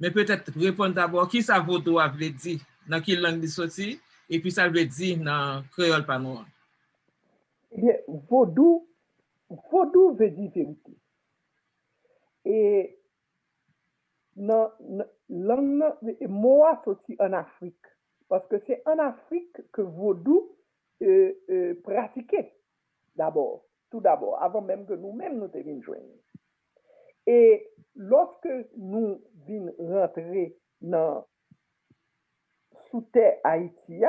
Mais peut-être répondre d'abord qui ça vaudou a veut dire, dans quelle langue il sorti, et puis ça veut dire dans créole panois. Eh bien, vaudou veut dire vérité. Et dans langue, mot a sorti en Afrique. Parce que c'est en Afrique que vaudou pratiquait d'abord, tout d'abord, avant même que nous-mêmes nous devons joindre. Et lorsque nous venons rentrer dans sous terre Haïti,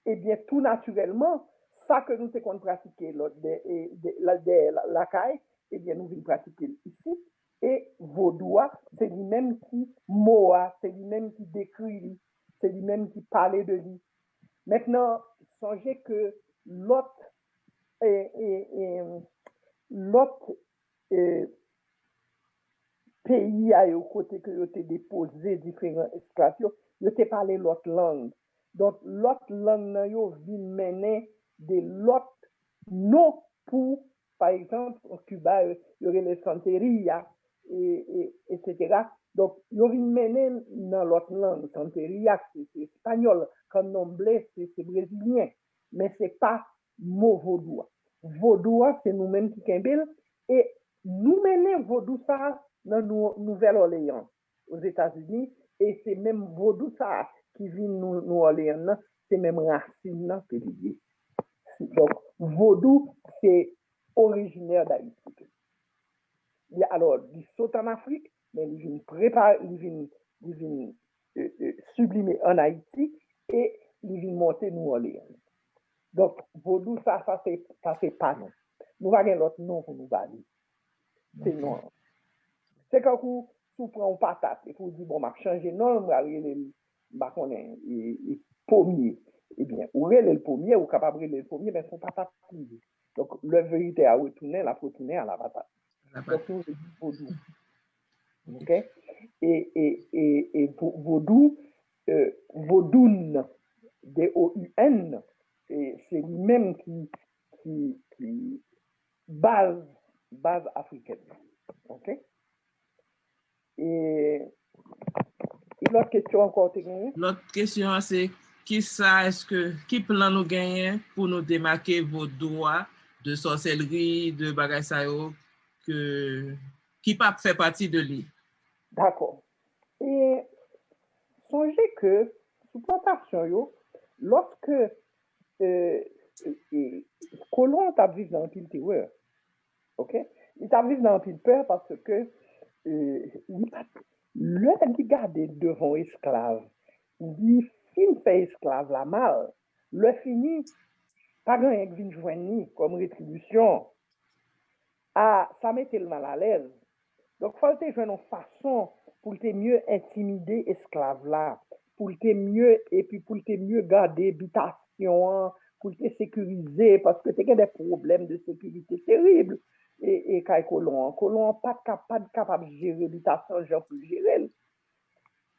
eh bien, tout naturellement, ça que nous avons pratiqué la caille, eh bien, nous venons pratiquer ici. Et vaudois, c'est lui-même qui moa, c'est lui-même qui décrit c'est lui-même qui parlait de lui. Maintenant, songez que l'autre l'autre pays à côté que vous avez déposé différents esclaves, vous avez parlé l'autre langue. Donc, l'autre langue, vous mener de l'autre nom pour, par exemple, au Cuba, il y aurait les santeria, etc. Donc, vous mener dans l'autre langue. Santeria, c'est espagnol. Comme nombre, c'est brésilien. Mais ce n'est pas mot vaudou. Vaudou, c'est nous-mêmes qui kembel. Et nous menons vaudou ça dans Nouvelle-Orléans, aux États-Unis. Et c'est même vaudou ça qui vient de Nouvelle-Orléans, c'est même racine que lié. Donc, vaudou, c'est originaire d'Haïti. Alors, il saute en Afrique, mais il vient préparer, il vient sublimer en Haïti et il vient monter Nouvelle-Orléans. Donc, vaudou, ça c'est pas non. Nous avons l'autre nom pour nous parler. C'est non. C'est quand vous prenez une patate et vous dites, bon, je vais changer non, je vais le pommier. Eh bien, vous relèvez le pommier, vous êtes capable de le pommier, mais son patate privée. Donc, la vérité a retourné, la retourné à la patate. Donc, nous, c'est du vaudou. OK? Et vaudou, vaudoun, D-O-U-N, c'est lui-même qui base africaine. OK? Et l'autre question encore, l'autre question, c'est qui plan nous gagner pour nous démarquer vos droits de sorcellerie, de bagages qui pas fait partie de lui? D'accord. Et songez que, sous plantation, lorsque colon t'a vécu dans une terreur, ok? Il t'a vécu dans une peur parce que le qui garde devant esclave, il fait esclave la mal, le fini, pas grand qui vient joindre comme rétribution. Ah, ça mettait le mal à l'aise. Donc, il faut que tu une façon pour te mieux intimider esclave là, pour te mieux, et puis pour te mieux garder habitation, pour te sécuriser, parce que tu as des problèmes de sécurité terribles. Et quand colon pas capable de gérer l'habitation, genre pour gérer.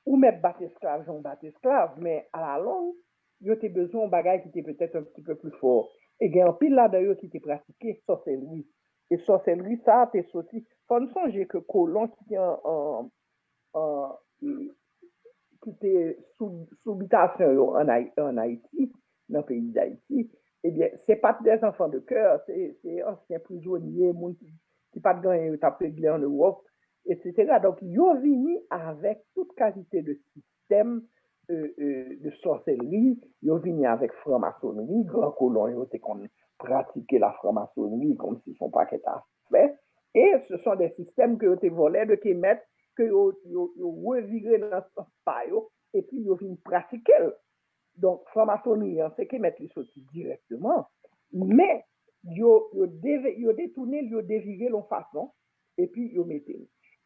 Ou mettre battre esclave, j'en battre esclave, mais à la longue, il y a besoin de bagages qui étaient peut-être un petit peu plus forts. Et il y a un pile là d'ailleurs qui était pratiqué, sorcellerie. Et sorcellerie, ça, t'es sorti. Faut nous songer que colon qui était sous habitation en Haïti, dans le pays d'Haïti, eh bien, c'est pas des enfants de cœur, c'est anciens prisonniers, qui pas de gagner, t'as réglé en Europe, etc. Donc, ils ont venu avec toute qualité de système de sorcellerie, ils ont venu avec franc-maçonnerie, grand colon, ils ont pratiqué la franc-maçonnerie comme si son paquet à fait, et ce sont des systèmes que ont volés de Kemet, que ils reviré dans ce paille, et puis ils viennent pratiquer. Donc, franc-maçonnerie, c'est qu'ils mettent les choses directement, mais ils détourné, ils déviré leur façon, et puis ils mettent.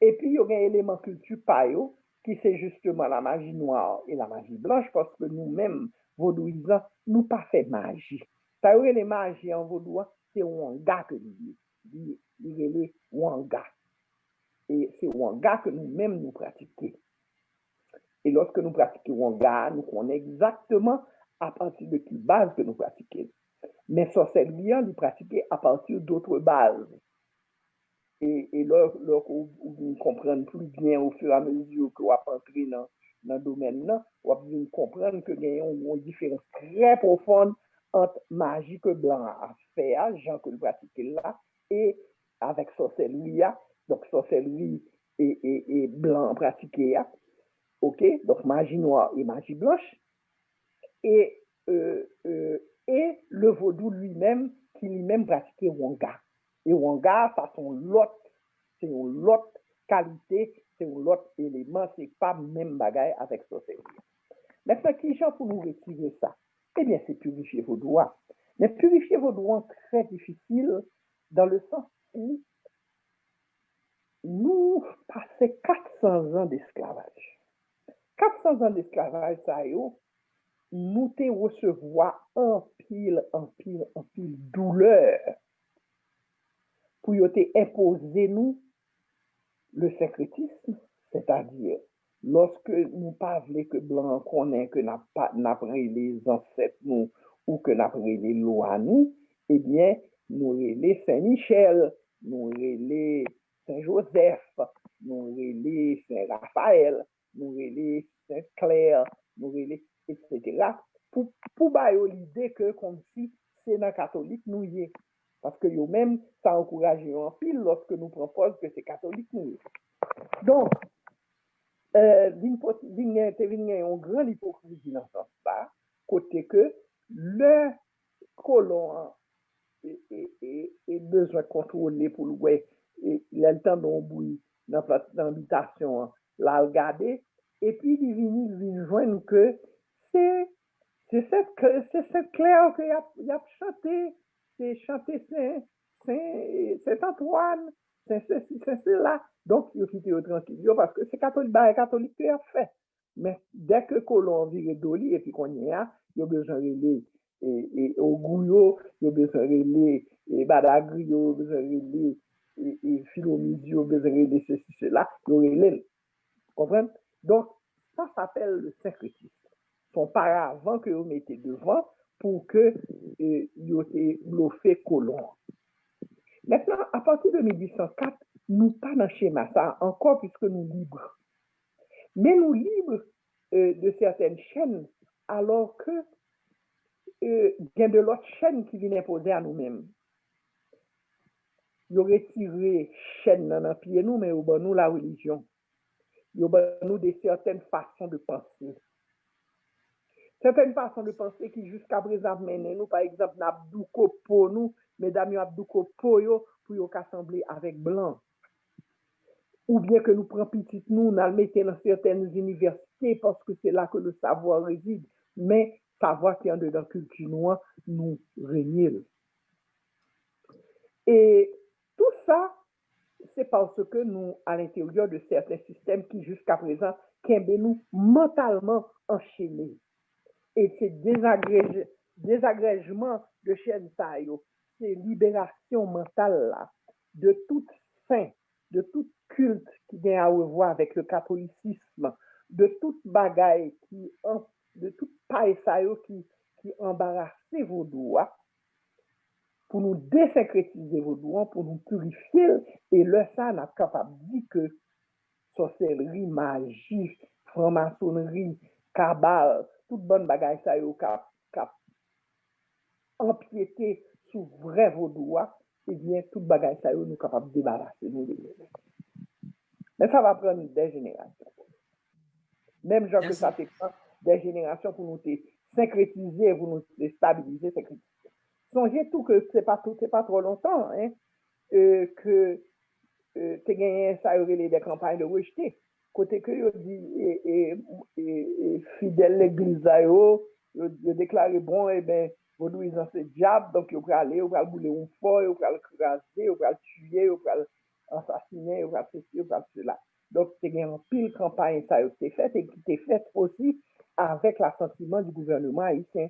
Et puis, il y a un élément culture paille, qui c'est justement la magie noire et la magie blanche, parce que nous-mêmes, vaudouisants, nous pas fait magie. Ça y est, les magies en vaudou, c'est Wanga que nous disons, Wanga. Et c'est Wanga que nous-mêmes nous pratiquons. Et lorsque nous pratiquons Wanga, nous connaissons exactement à partir de quelle base que nous pratiquons. Mais sorcellerie, nous pratiquons à partir d'autres bases. Et lorsqu'on comprend plus bien au fur et à mesure que vous entrez dans le domaine, vous comprendre que y a une différence très profonde entre magie que blanc a fait, gens que le pratique là, et avec sorcellerie, donc sorcellerie et blanc pratiqué, ok, donc magie noire et magie blanche, et le vaudou lui-même, qui lui-même pratiquait Wanga. Et Wanga, façon l'autre, c'est une autre qualité, c'est un autre élément, c'est pas même bagaille avec sorcellerie. Maintenant, qui gens pour nous retirer ça? Eh bien, c'est purifier vos doigts. Mais purifier vos doigts, très difficile, dans le sens où nous passons 400 ans d'esclavage. 400 ans d'esclavage, ça yo, nous te recevoir en pile douleur pour yo te imposer nous le syncrétisme, c'est-à-dire lorsque nous pas voulons que blanc connaît que n'a pas les ancêtres nous ou que n'a les lois nous, eh bien nous les Saint-Michel, nous les Saint-Joseph, nous les Saint-Raphaël, nous les Saint-Clair, nous les etc. pour bailler l'idée que comme si c'est dans catholique nous y est. Parce que eux-mêmes, ça encourage en pile lorsque nous proposons que c'est catholique nous. Donc, il y a une grande hypocrisie dans ce sens-là, côté que le colon est besoin de contrôler pour le ouais, il a le temps d'embouiller dans l'habitation, la regarder, et puis il vient joindre que c'est cette claire qu'il a chanté, c'est chanté Saint-Antoine, c'est ceci, c'est cela. Donc, il a quitté au tranquille parce que c'est catholique qui a fait. Mais dès que colon vire d'oli et puis qu'on y a, il a besoin de les et au gouillot, il a besoin de les et badagri, il a besoin de les et philomisi, il a besoin de les ceci, cela, il a les. Comprenez? Donc, ça s'appelle le syncrétisme. Son paravent que vous mettez devant pour que vous ayez bluffé colon. Maintenant, à partir de 1804, nous pas dans le schéma ça encore puisque nous libres. Mais nous libres de certaines chaînes alors que il y a de l'autre chaîne qui vient imposer à nous-mêmes. Ils ont retiré chaîne dans notre pied nous, mais ils ont nous la religion. Ils ont nous de certaines façons de penser. Certaines façons de penser qui jusqu'à présent mènent nous, par exemple, n'abdou kopo nous, mesdames abdou kopo yo, pour yo assembler avec blanc. Ou bien que nous prenons petit nous, nous le mettons dans certaines universités parce que c'est là que le savoir réside. Mais savoir qui est en dedans culture noire, nous régnons. Et tout ça, c'est parce que nous, à l'intérieur de certains systèmes qui jusqu'à présent, nous mentalement enchaînés. Et c'est désagrégement de chaîne ça, c'est libération mentale là, de toute fin, de tout culte qui vient à revoir avec le catholicisme, de toute bagaille de toute paille ça qui embarrassait vos doigts, pour nous désyncrétiser vos doigts, pour nous purifier, et là ça n'a capable de dire que sorcellerie, magie, franc-maçonnerie, cabale, toute bonne bagaille ça yo cap empiéter sur vrai vos doigts, et bien toute bagaille ça yo nous capable de débarrasser nous. Mais ça va prendre des générations. Même genre que ça fait des générations pour nous syncrétiser, pour nous stabiliser, syncrétiser. Songez tout que c'est pas trop longtemps hein, que tu gagné ça des campagnes de rejeté. Côté que yo dit et fidèle l'église yo déclaré bon et ben vaudouisant c'est diable donc yo va aller yo va bouler un fort yo va craser yo va tuer yo va assassiner yo va ceci yo va cela. Donc c'est gagné en pile campagne ça yo c'est fait et qui était fait aussi avec l'assentiment du gouvernement haïtien.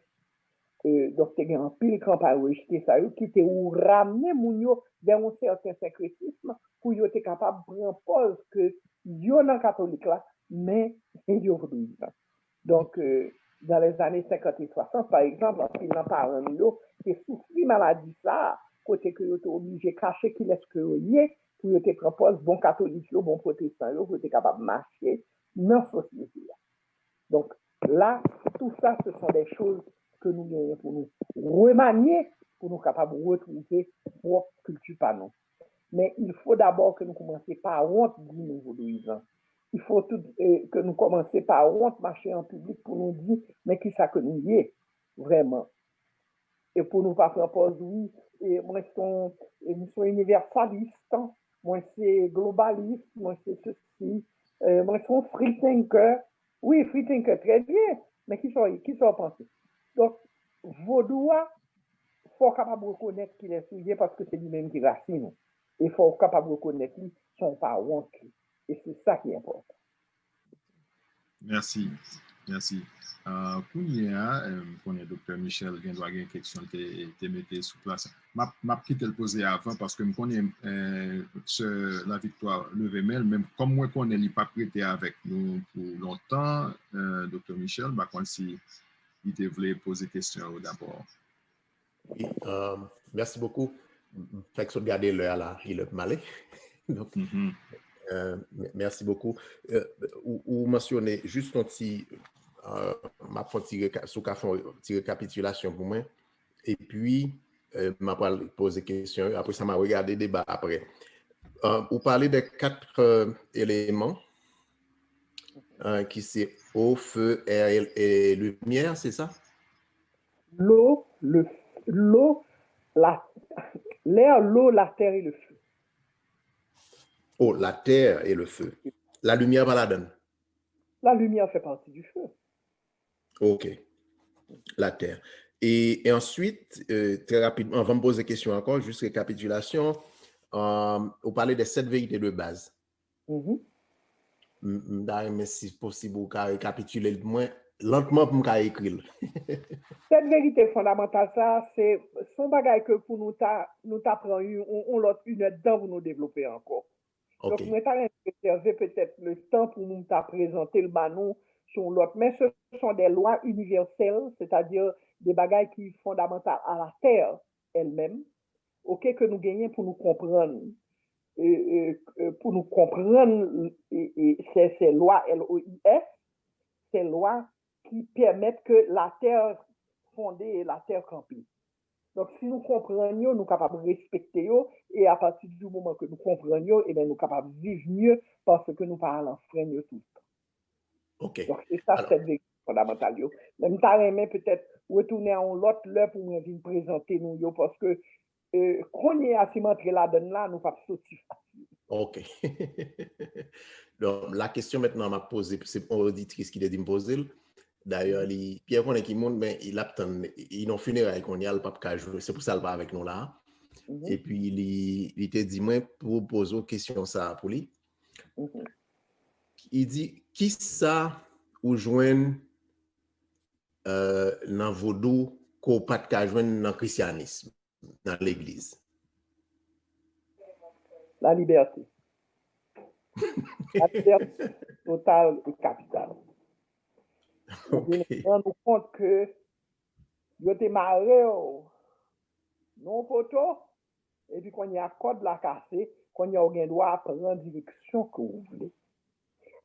Donc c'est gagné en pile campagne rejeté ça yo qui était ou ramener moun yo dans un certain syncrétisme pour yo être capable de prendre pause que yo dans catholique là mais yo vaudouisant. Donc dans les années 50 et 60 par exemple en film parlant yo qui souffri maladie ça côté que yo était obligé cacher qui est-ce que yo y est pour yo te propose bon catholique yo bon protestant yo pour être capable de marcher dans la société. Donc là tout ça ce sont des choses que nous gagnons pour nous remanier pour nous capables de retrouver notre culture par nous. Mais il faut d'abord que nous commencions par honte du nouveau vaudouisant. Il faut que nous commencions par honte marcher en public pour nous dire mais qui ça que nous y est vraiment. Et pour nous pas proposer oui, et moi nous sommes universalistes, moi c'est globaliste, moi c'est ceci, moi je suis free thinker. Oui, free thinker très bien, mais qui sont pensés. Donc vaudois faut capable de reconnaître qu'il est souillé parce que c'est lui-même qui racine. Il faut capable de reconnaître qu'ils sont pas honte. Et c'est ça qui est important. Merci. Merci. Kounia, connaît Dr. Michel, il doit avoir une question te mettre sous place. M'a quitté le poser avant parce que je connais la victoire Levemel, même comme moi connais, il pas prêté avec nous pour longtemps, Dr. Michel, bah quand si il te voulait poser question d'abord. Oui, merci beaucoup. Fait que je regarde l'heure là, il est malé. Donc, merci beaucoup. Vous mentionnez juste un petit, ma petite récapitulation pour moi. Et puis, m'a posé question. Après, ça m'a regardé le débat après. Vous parlez des 4 éléments qui c'est eau, feu, air et lumière, c'est ça? L'eau, l'air, l'eau, la terre et le feu. Oh, la terre et le feu. La lumière, va la donne. La lumière fait partie du feu. OK. La terre. Et ensuite, très rapidement, on va me poser des questions encore, juste récapitulation. Vous parlez des 7 vérités de base. Mais si possible, vous pouvez récapituler le moins lentement pour me écrire. Cette vérité fondamentale, ça, c'est son bagage que pour nous t'apprendre, on l'autre une heure dedans pour nous développer encore. Okay. Donc, nous t'avons réservé peut-être le temps pour nous présenter le banon sur l'autre. Mais ce sont des lois universelles, c'est-à-dire des bagages qui sont fondamentales à la terre elle-même, que nous gagnons pour nous comprendre. Pour nous comprendre ces lois LOIS, ces lois qui permettent que la terre fondée et la terre campée. Donc, si nous comprenons, nous sommes capables de respecter, et à partir du moment que nous comprenons, eh bien, nous sommes capables de vivre mieux parce que nous parlons frein tout le temps. OK. Donc, c'est ça, cette vérité fondamentale. Même temps, peut-être retourner à l'autre l'heure pour nous présenter nous, parce que qu'on est à cimentrer là-dedans, là, nous ne pouvons pas sortir. OK. Donc, la question maintenant m'a posée, c'est une auditrice qui a dit me poser. D'ailleurs, Pierre Poney qui monte, mais il a ils ont funérailles qu'on y a le pape jouer. C'est pour ça qu'il va avec nous là. Et puis, il t'a dit, moi, pour poser une question ça pour lui. Il dit, qui ça ou joindre dans vaudou qu'on pas de joindre dans le christianisme, dans l'église? La liberté. La liberté totale et capitale. Okay. On rend compte que je te marre non photo et puis qu'on y a code la cassé, qu'on y a aucun droit à prendre direction que vous voulez.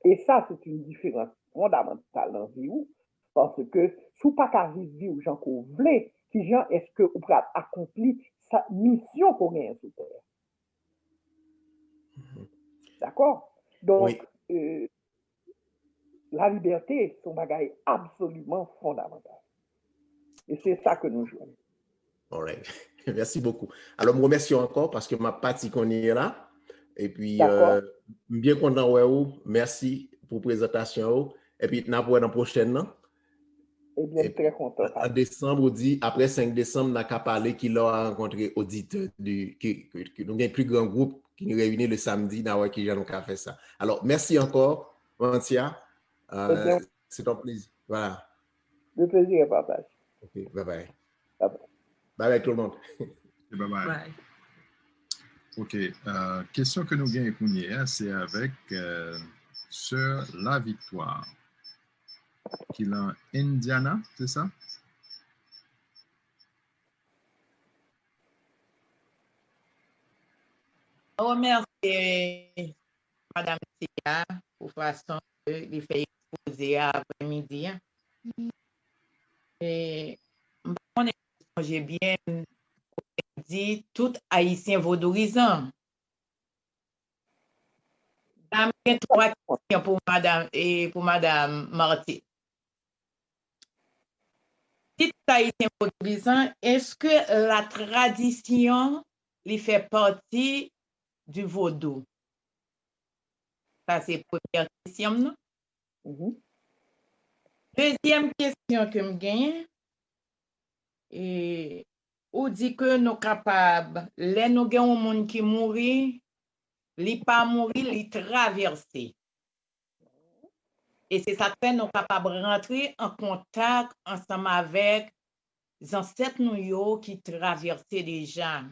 Et ça, c'est une différence fondamentale dans la vie parce que sous pas qu'à vivre aux gens qu'on voulait, qui gens est-ce que vous pouvez accomplir sa mission qu'on a sur terre. D'accord? Donc, oui. La liberté, c'est un bagage absolument fondamental. Et c'est ça que nous jouons. All right. Merci beaucoup. Alors, je remercie encore parce que ma partie qu'on est là. Et puis, bien content de vous. Merci pour la présentation. Et puis, nous avons la prochaine. Eh bien, très content. En décembre, on dit, après 5 décembre, nous avons parlé qu'il a rencontré auditeur qui nous a un plus grand groupe qui nous réunit le samedi, qui nous a fait ça. Alors, merci encore, Mantia. C'est un plaisir. Voilà. Le plaisir est partagé. OK, bye bye. Bye bye. Bye bye tout le monde. Bye bye. Bye. OK. Question que nous gagnons, c'est avec Sœur La Victoire, qui est en Indiana, c'est ça? Je remercie Madame Tia pour la façon qu'il fait exposer après-midi. Et j'ai bien dit tout haïtien vaudorisant. J'ai 3 questions pour Madame Marty. Tout haïtien vaudorisant, est-ce que la tradition lui fait partie du vaudou? Ça, c'est la première question, non? Deuxième question que je gagne, et on dit que nous sommes capables, les nous avons un monde qui mourit, il pas mourir, il traverser. Et c'est ça fait nous capables de rentrer en contact ensemble avec les ancêtres nous qui traversaient déjà.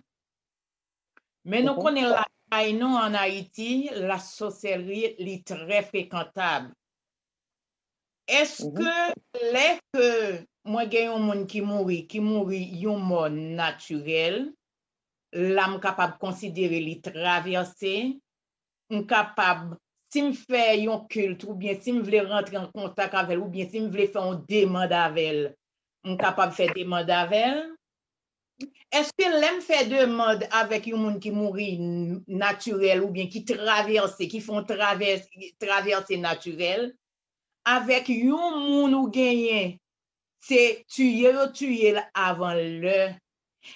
Mais nous connaissons la nous en Haïti, la sorcellerie est très fréquentable. Est-ce que les que moi j'ai un monde qui mourit un mort naturel, là je suis capable de considérer les traverser, je suis capable si je fais un culte ou bien si je veux rentrer en contact avec elle ou bien si je veux faire une demande avec elle, je suis capable de faire une demande avec elle. Est-ce que l'aime fait demande avec un monde qui mourit naturel ou bien qui traverse, qui font traverser naturel, avec un monde ou gagné, c'est tuer avant l'heure.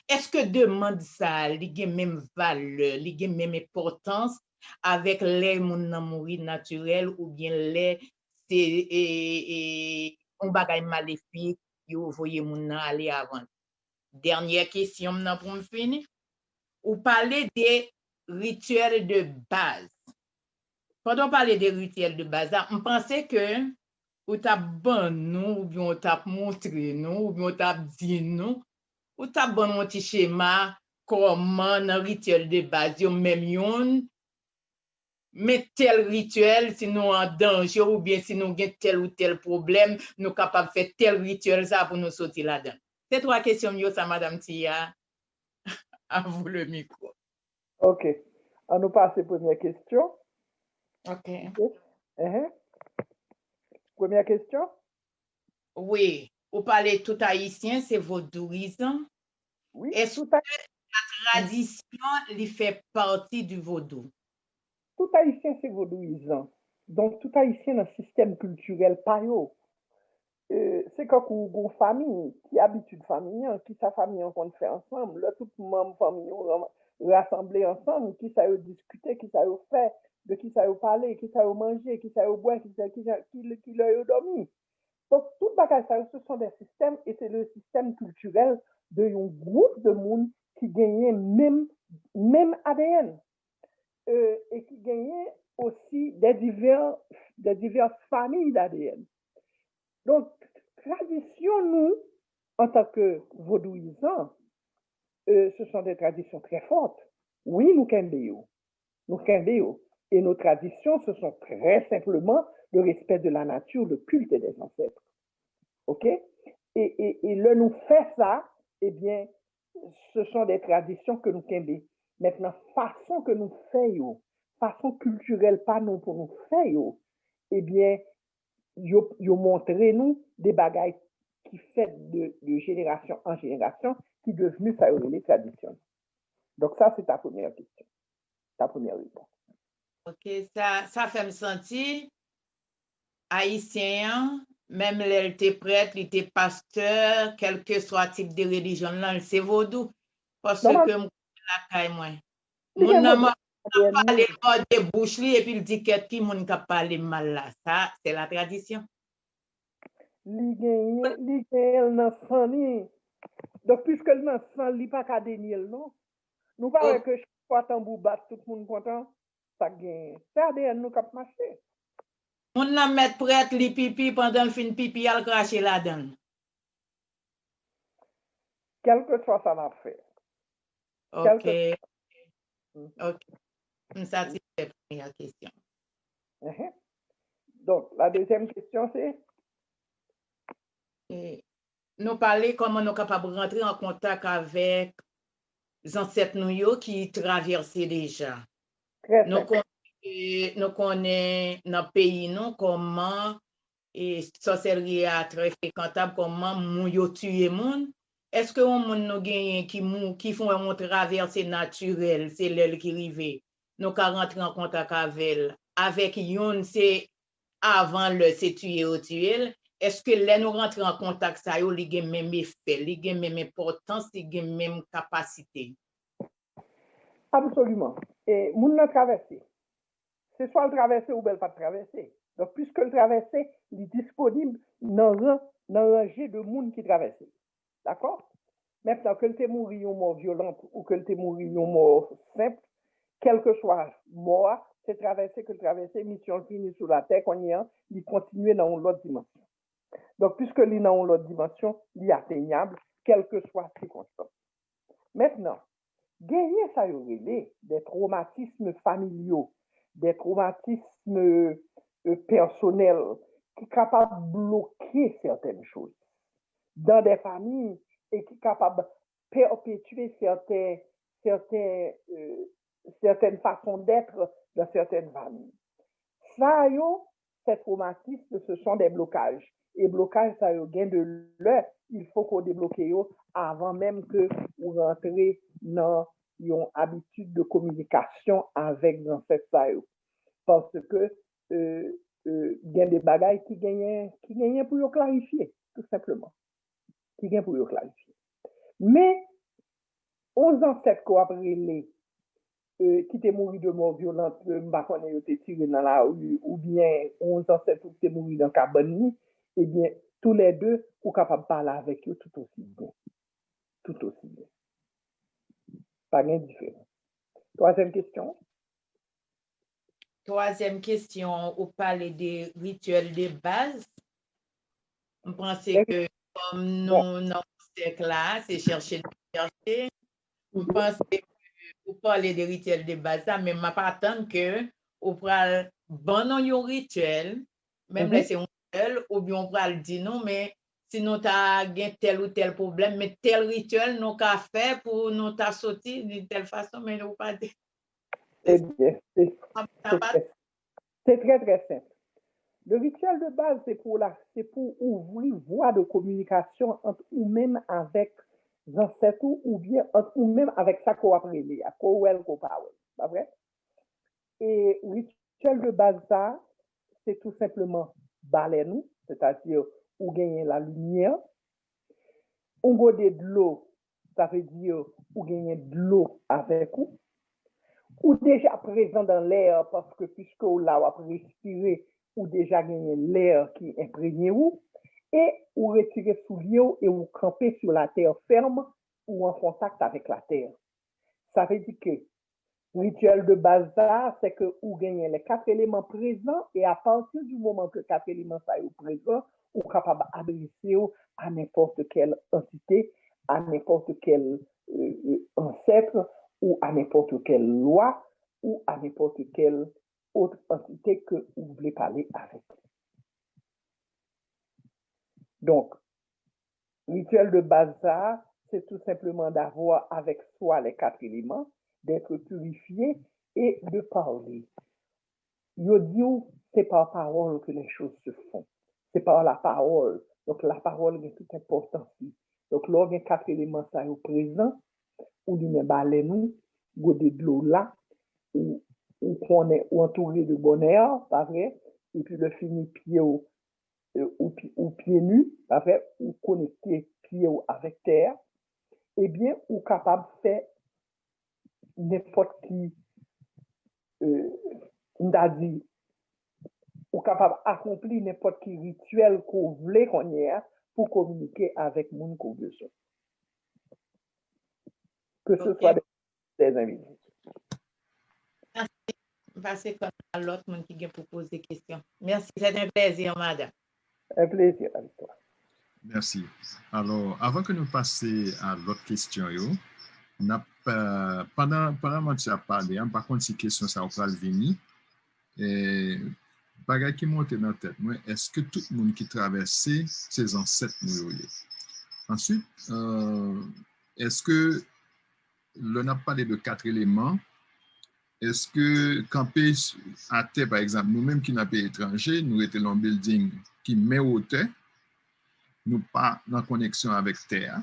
Est-ce que demande ça, il a même valeur, il a même importance avec les gens mourir naturel ou bien les c'est un bagage maléfique qui voyez moun aller avant. Dernière question pour me finir. Vous parlez des rituels de base. Quand on parle des rituels de base, on pensait que vous avez bon nous, ou bien vous avez montré nous, ou bien vous avez dit nous, ou vous avez bon un petit schéma comment un rituel de base, même yon, mais tel rituel, si nous en danger, ou bien si nous avons tel ou tel problème, nous sommes capables de faire tel rituel ça pour nous sortir là-dedans. C'est trois questions, ça, Madame Tia. À vous le micro. OK. On nous passe la première question. OK. Première question? Oui. Vous parlez tout haïtien, c'est vaudouisant. Oui. Est-ce que la tradition lui fait partie du vaudou? Tout haïtien, c'est vaudouisant. Donc, tout haïtien dans le système culturel, pas yo. C'est quand une famille, qui habitude famille, qui sa famille on compte faire ensemble, là, tout le monde famille rassemblé ensemble, qui ça discuter, qui ça fait, de qui ça parler, qui ça manger, qui ça boire, qui leur dormir. Donc, tout bagage ça, ce sont des systèmes et c'est le système culturel de un groupe de monde qui gagnait même ADN et qui gagnait aussi des diverses familles d'ADN. Donc, tradition, nous, en tant que vaudouisants, ce sont des traditions très fortes. Oui, nous kembéo. Et nos traditions, ce sont très simplement le respect de la nature, le culte des ancêtres. OK? Et là, nous fait ça, eh bien, ce sont des traditions que nous kembé. Maintenant, façon que nous faisons, façon culturelle, pas non pour nous faire, eh bien, yo montré nous des bagailles qui fait de génération en génération qui devenus ça les traditions. Donc ça c'est ta première question, ta première réponse. OK, ça fait me sentir haïtien, même il était prêtre, il était pasteur, quel que soit le type de religion là, c'est vaudou parce que la caille moi. Mon nom parler de bouche et puis il dit que qui mon ka parler mal là, ça c'est la tradition. Li gagne dans sang ni. Donc puisque le dans sang li pas ka dénier non. Nous pas que soit tambour bat tout le monde content, ça gagne. Ça ADN nous cap marcher. Mon nom mettre prêtre li pipi pendant le fin pipi al cracher là-dedans. Quel que soit ça va faire. OK. OK. Ça c'est la première question. Donc la deuxième question c'est nous parler comment nous sommes capables de rentrer en contact avec les ancêtres nous qui traversaient déjà. Nous connaissons dans le pays nous comment et sorcellerie est très fréquentable, comment nous tuer monde. Est-ce que on nous gagne qui font un traversée naturelle, c'est l'elle qui arrive. Nous quand rentrer en contact avec yon c'est avant le c'est tuer. Est-ce que là nous rentrer en contact ça yo li gen même effet, li gen même importance, li gen même capacité? Absolument. Et moun nan traverser. C'est soit le traverser ou bel pas traverser. Donc puisque le traverser, il est disponible dans rangée de monde qui traverse. D'accord? Maintenant que tu mouri une mort violente ou que tu mouri une mort simple, quel que soit mort, c'est traverser que traverser, mission finie sur la terre, qu'on y a, il continue dans l'autre dimension. Donc, puisque il est dans l'autre dimension, il est atteignable, quelle que soit la circonstance. Maintenant, gagner ça des traumatismes familiaux, des traumatismes personnels qui sont capables de bloquer certaines choses dans des familles et qui sont capables de perpétuer certaines façons d'être dans certaines familles. Ça, ces traumatismes, ce sont des blocages. Et blocages, ça gain de l'heure, il faut qu'on débloque avant même que vous rentrez dans une habitude de communication avec les ancêtres. Parce que il y a des bagailles qui gagnent pour clarifier, tout simplement. Qui gagnent pour clarifier. Mais, aux ancêtres qu'on a brûlé, qui étaient morts de mort violente, on été tiré dans la rue, ou bien aux ancêtres qui étaient morts dans la cabane, eh bien, tous les deux, vous êtes capables de parler avec eux tout aussi bien. Tout aussi bien. Pas bien différent. Troisième question. Troisième question, vous parlez des rituels de base. On pensait que comme nous, dans ce cercle-là, c'est chercher. Vous pensez que vous parlez des rituels de base, mais je ne pas attendre que vous parlez bon dans un rituel, même là c'est un rituel, ou bien on va dire non, mais sinon tu as tel ou tel problème, mais tel rituel nous avons fait pour nous sortir de telle façon, mais nous pas dire. C'est très, très simple. Le rituel de base, c'est pour ouvrir voie de communication entre nous-mêmes avec les ancêtres ou bien entre nous-mêmes avec ça qu'on a appris, à Cowell, pas vrai? Et le rituel de base, ça, c'est tout simplement balai nous, c'est-à-dire ou gagner la lumière, on gode de l'eau, ça veut dire ou gagner de l'eau avec vous, ou déjà présent dans l'air parce que puisque vous l'avez respiré, ou déjà gagné l'air qui imprégné vous, et ou retirer sous l'eau et vous camper sur la terre ferme ou en contact avec la terre. Ça veut dire que le rituel de base, c'est que vous gagnez les 4 éléments présents et à partir du moment que 4 éléments sont présents, vous êtes capable d'adresser à n'importe quelle entité, à n'importe quel ancêtre ou à n'importe quelle loi ou à n'importe quelle autre entité que vous voulez parler avec. Donc, rituel de base, c'est tout simplement d'avoir avec soi les 4 éléments, d'être purifié et de parler. Yo dit, c'est par parole que les choses se font. C'est par la parole. Donc, la parole est toute importance. Donc, là, il y a 4 éléments ça au présent, ou du même balai nous, ou de l'eau là, ou qu'on est entouré de bonheur, pas vrai, et puis le fini pied ou pieds nus, pas vrai, ou connecté pied avec terre, eh bien, ou capable de faire n'importe qui, on a dit, ou capable d'accomplir n'importe qui rituel qu'on voulait qu'on y ait pour communiquer avec le monde qu'on veut. Que ce soit des invités. Passer comme à l'autre monde qui vient pour poser des questions. Merci, c'est un plaisir, madame. Un plaisir avec toi. Merci. Alors, avant que nous passions à l'autre question, pendant que tu as parlé, par contre, si question ça va venir, bagay qui monte dans la tête, est-ce que tout le monde qui traversait ses ancêtres nous Ensuite, est-ce que l'on a parlé de 4 éléments? Est-ce que camper à terre, par exemple, nous-mêmes qui n'avons pas étrangers, nous étions dans un building qui met au terre, nous pas en connexion avec terre?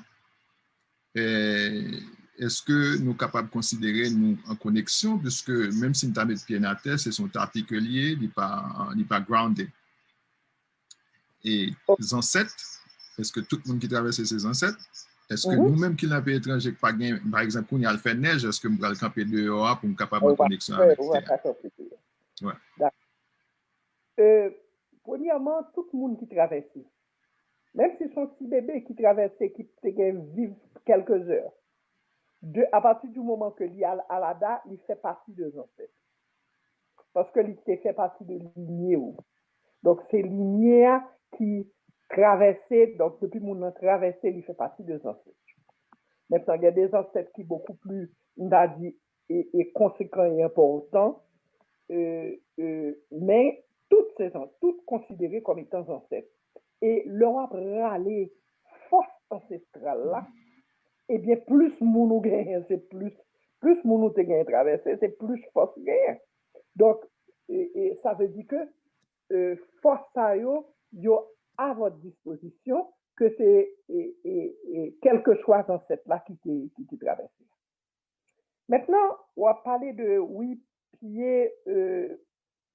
Est-ce que nous sommes capables de considérer nous en connexion, puisque même si nous avons mis pied à terre, c'est son articulier, il n'est pas grounded. Et les ancêtres, est-ce que tout le monde qui traverse ses ancêtres? Est-ce que nous-mêmes qui n'avons pas étranger, par exemple, quand il y a le fait neige, est-ce que nous allons camper dehors pour nous capables de connexion avec terre? Ouais. Premièrement, tout le monde qui traverse, même si son petit bébé qui traverse, qui vit quelques heures, à partir du moment que l'il y a à l'ADA, il fait partie de nos ancêtres. parce que il fait partie de lignée. Donc, c'est lignée qui traversait, donc depuis mon a traversé, il fait partie des ancêtres. Maintenant, il y a des ancêtres qui sont beaucoup plus, on a dit, et conséquents et importants, mais toutes considérées comme étant ancêtres. Et leur râler force ancestrale là, eh bien, plus mon gagne, c'est plus mon te gagne traversé, c'est plus force gagne. Donc, et ça veut dire que force ça yo à votre disposition, que c'est quelque chose dans cette là qui traverse. Maintenant, on va parler de oui pieds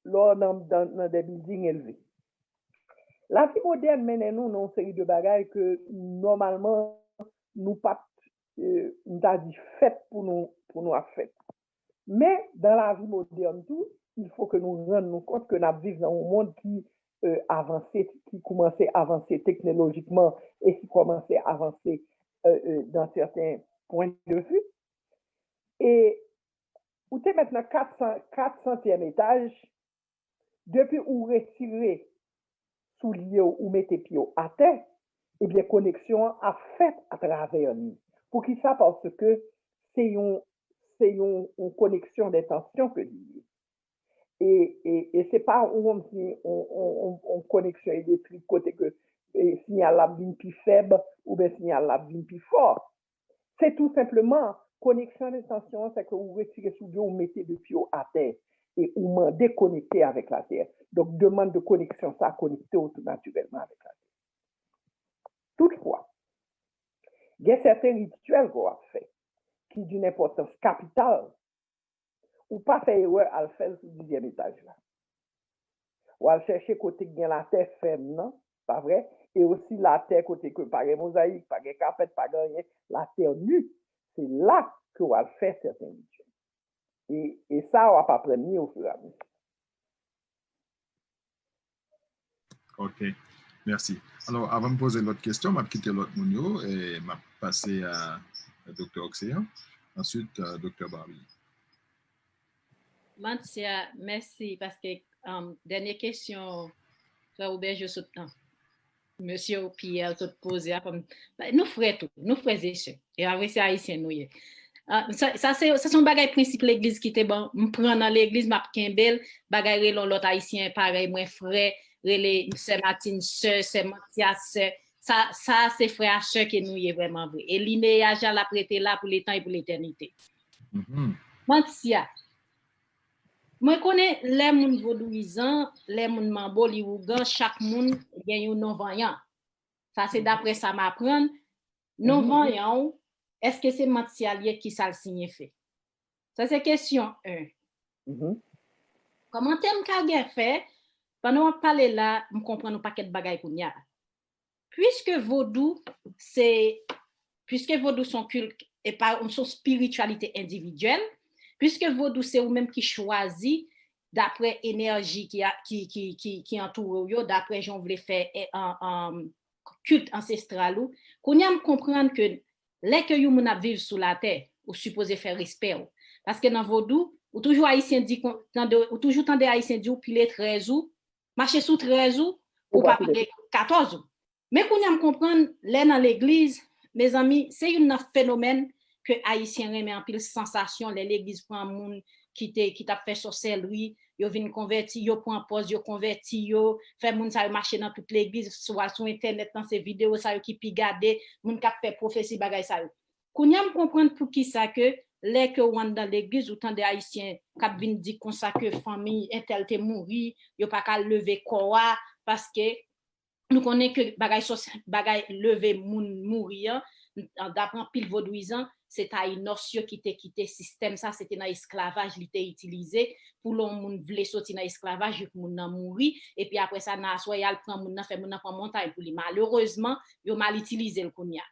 dans des buildings élevés. La vie moderne mène nous dans une série de bagages que normalement nous pas nous a dit fait pour nous à fait. Mais dans la vie moderne tout, il faut que nous rendions compte que nous vivons dans un monde qui avançait, qui commençait à avancer technologiquement et qui commençait à avancer dans certains points de vue. Et où tu es maintenant 400e étage, depuis où retirer souliers ou mettez pied à terre, et bien connexion a fait à travers nous. Pour qui ça? Parce que c'est une connexion d'intention que lié. Et c'est pas on connexion électrique côté que signal la vie plus faible ou bien signal la vie plus fort. C'est tout simplement connexion d'intention, c'est que vous retirez sous vous mettez de pied à terre et vous m'en déconnectez avec la terre. Donc demande de connexion, ça connecté tout naturellement avec la terre. Toutefois, il y a certains rituels qu'on a fait qui d'une importance capitale ou pas faire erreur à le faire sur le 10e étage là. Ou à chercher côté qui la terre ferme, non? Pas vrai? Et aussi la terre côté que pas de mosaïque, pas de carpet, pas de rien, la terre nue. C'est là qu'on va faire certains rituels. Et ça, on va pas prendre au fur et à mesure. OK, merci. Alors, avant de poser l'autre question, je vais quitter l'autre monio et je vais passer à Dr. Oxéan, ensuite Dr. Barbie. Mantia, merci parce que dernière question, Frère Robert, je saute temps. Monsieur Pierre te posé comme nous frères tout, nous frères et sœurs. Et avec c'est haïtien nous. Ça sont bagay principe l'église qui était bon, me prend dans l'église m'a kembel, bagay relon l'autre haïtien pareil moi frère, relé sœur Martine sœur, sœur Mathias sœur. Ça c'est frère sœur que nous est vraiment vrai. Et linéage l'a prêté là pour les temps et pour l'éternité. Mantia. Moi connais les moun vaudouisants, les moun mambo li ougan, chaque moun gen yon non-voyant. Ça c'est d'après ça m'apprendre. Non-voyant, est-ce que c'est matériel qui ça le signifie? Ça c'est question 1. Comment t'aimes qu'a fait? Pendant on parler là, me comprendre un paquet de bagaille pour nya. Puisque vaudou son culte et pas son spiritualité individuelle, puisque vaudou c'est ou même qui choisit d'après énergie qui entoure yo, d'après j'on voulait faire un culte ancestral ou qu'on y a comprendre que les que you moun vivre sous la terre ou supposé faire respect parce que dans vaudou ou toujours haïtien dit ou toujours tande haïtien dit ou pile 13 ou marcher sous 13 ou pas pile 14 ou mais qu'on y a comprendre les dans l'église mes amis c'est un phénomène que haïtien remet en pile sensation l'église prend moun qui t'a fait sorcellerie yo vinn converti yo prend pause yo converti yo fait moun ça marcher dans toute l'église soit sur internet dans ces vidéos ça qui pi garder moun qui fait prophétie bagay ça kounya comprendre pour qui ça que les que on dans l'église ou tant de haïtiens qui vinn dit comme ça que famille intel te mouri yo pas ka lever corps parce que nous connaît que bagay lever moun mourir d'après pile vaudouisant c'est Taïnos qui t'a quitté système ça c'était dans esclavage il était utilisé pour l'on moun vle sortir dans esclavage pour moun nan mouri et puis après ça na soyal prend moun nan fait moun nan prend montagne pour lui malheureusement yo mal utilisé le kounya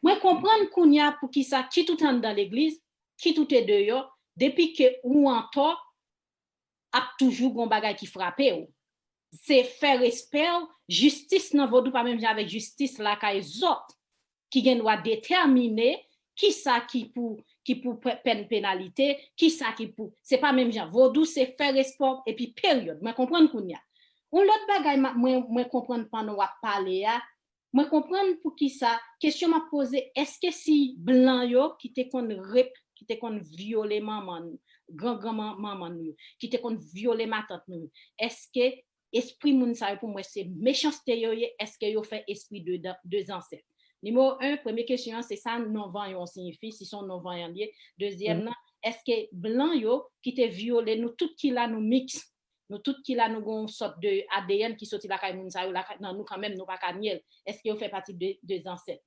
moi comprendre kounya pour qui ça qui tout en dans l'église qui tout est dehors depuis que ou en tort a toujours gon bagay qui frapper ou c'est faire respect justice nan vaudou pas même avec justice la kay zot qui gen doit déterminer qui qui pour pénalité, qui ça qui pour. C'est pas même genre. Vaudou, c'est faire sport et puis période. Moi, comprendre qu'on y a. Ou l'autre bagaille, moi, comprendre pendant qu'on parler, moi, comprendre pour qui ça. Question m'a posé, est-ce que si blanc yo, qui te qu'on rep, qui te qu'on violer maman, grand maman nous, qui te qu'on violer ma tante nous, est-ce que esprit moun sa pour moi c'est méchanceté yo, est-ce que yo fait esprit de deux ancêtres? Numéro 1, première question, c'est ça non-voyant signifie, si son non-voyant lié. Deuxièmement, est-ce que blanc yo qui te violé nous tout qui là nous mix, nous tout qui là nous gon sorte de ADN qui sorti la kay moun sa yo la non nous quand même nous pas kaniel. Est-ce que yo fait partie de deux ancêtres?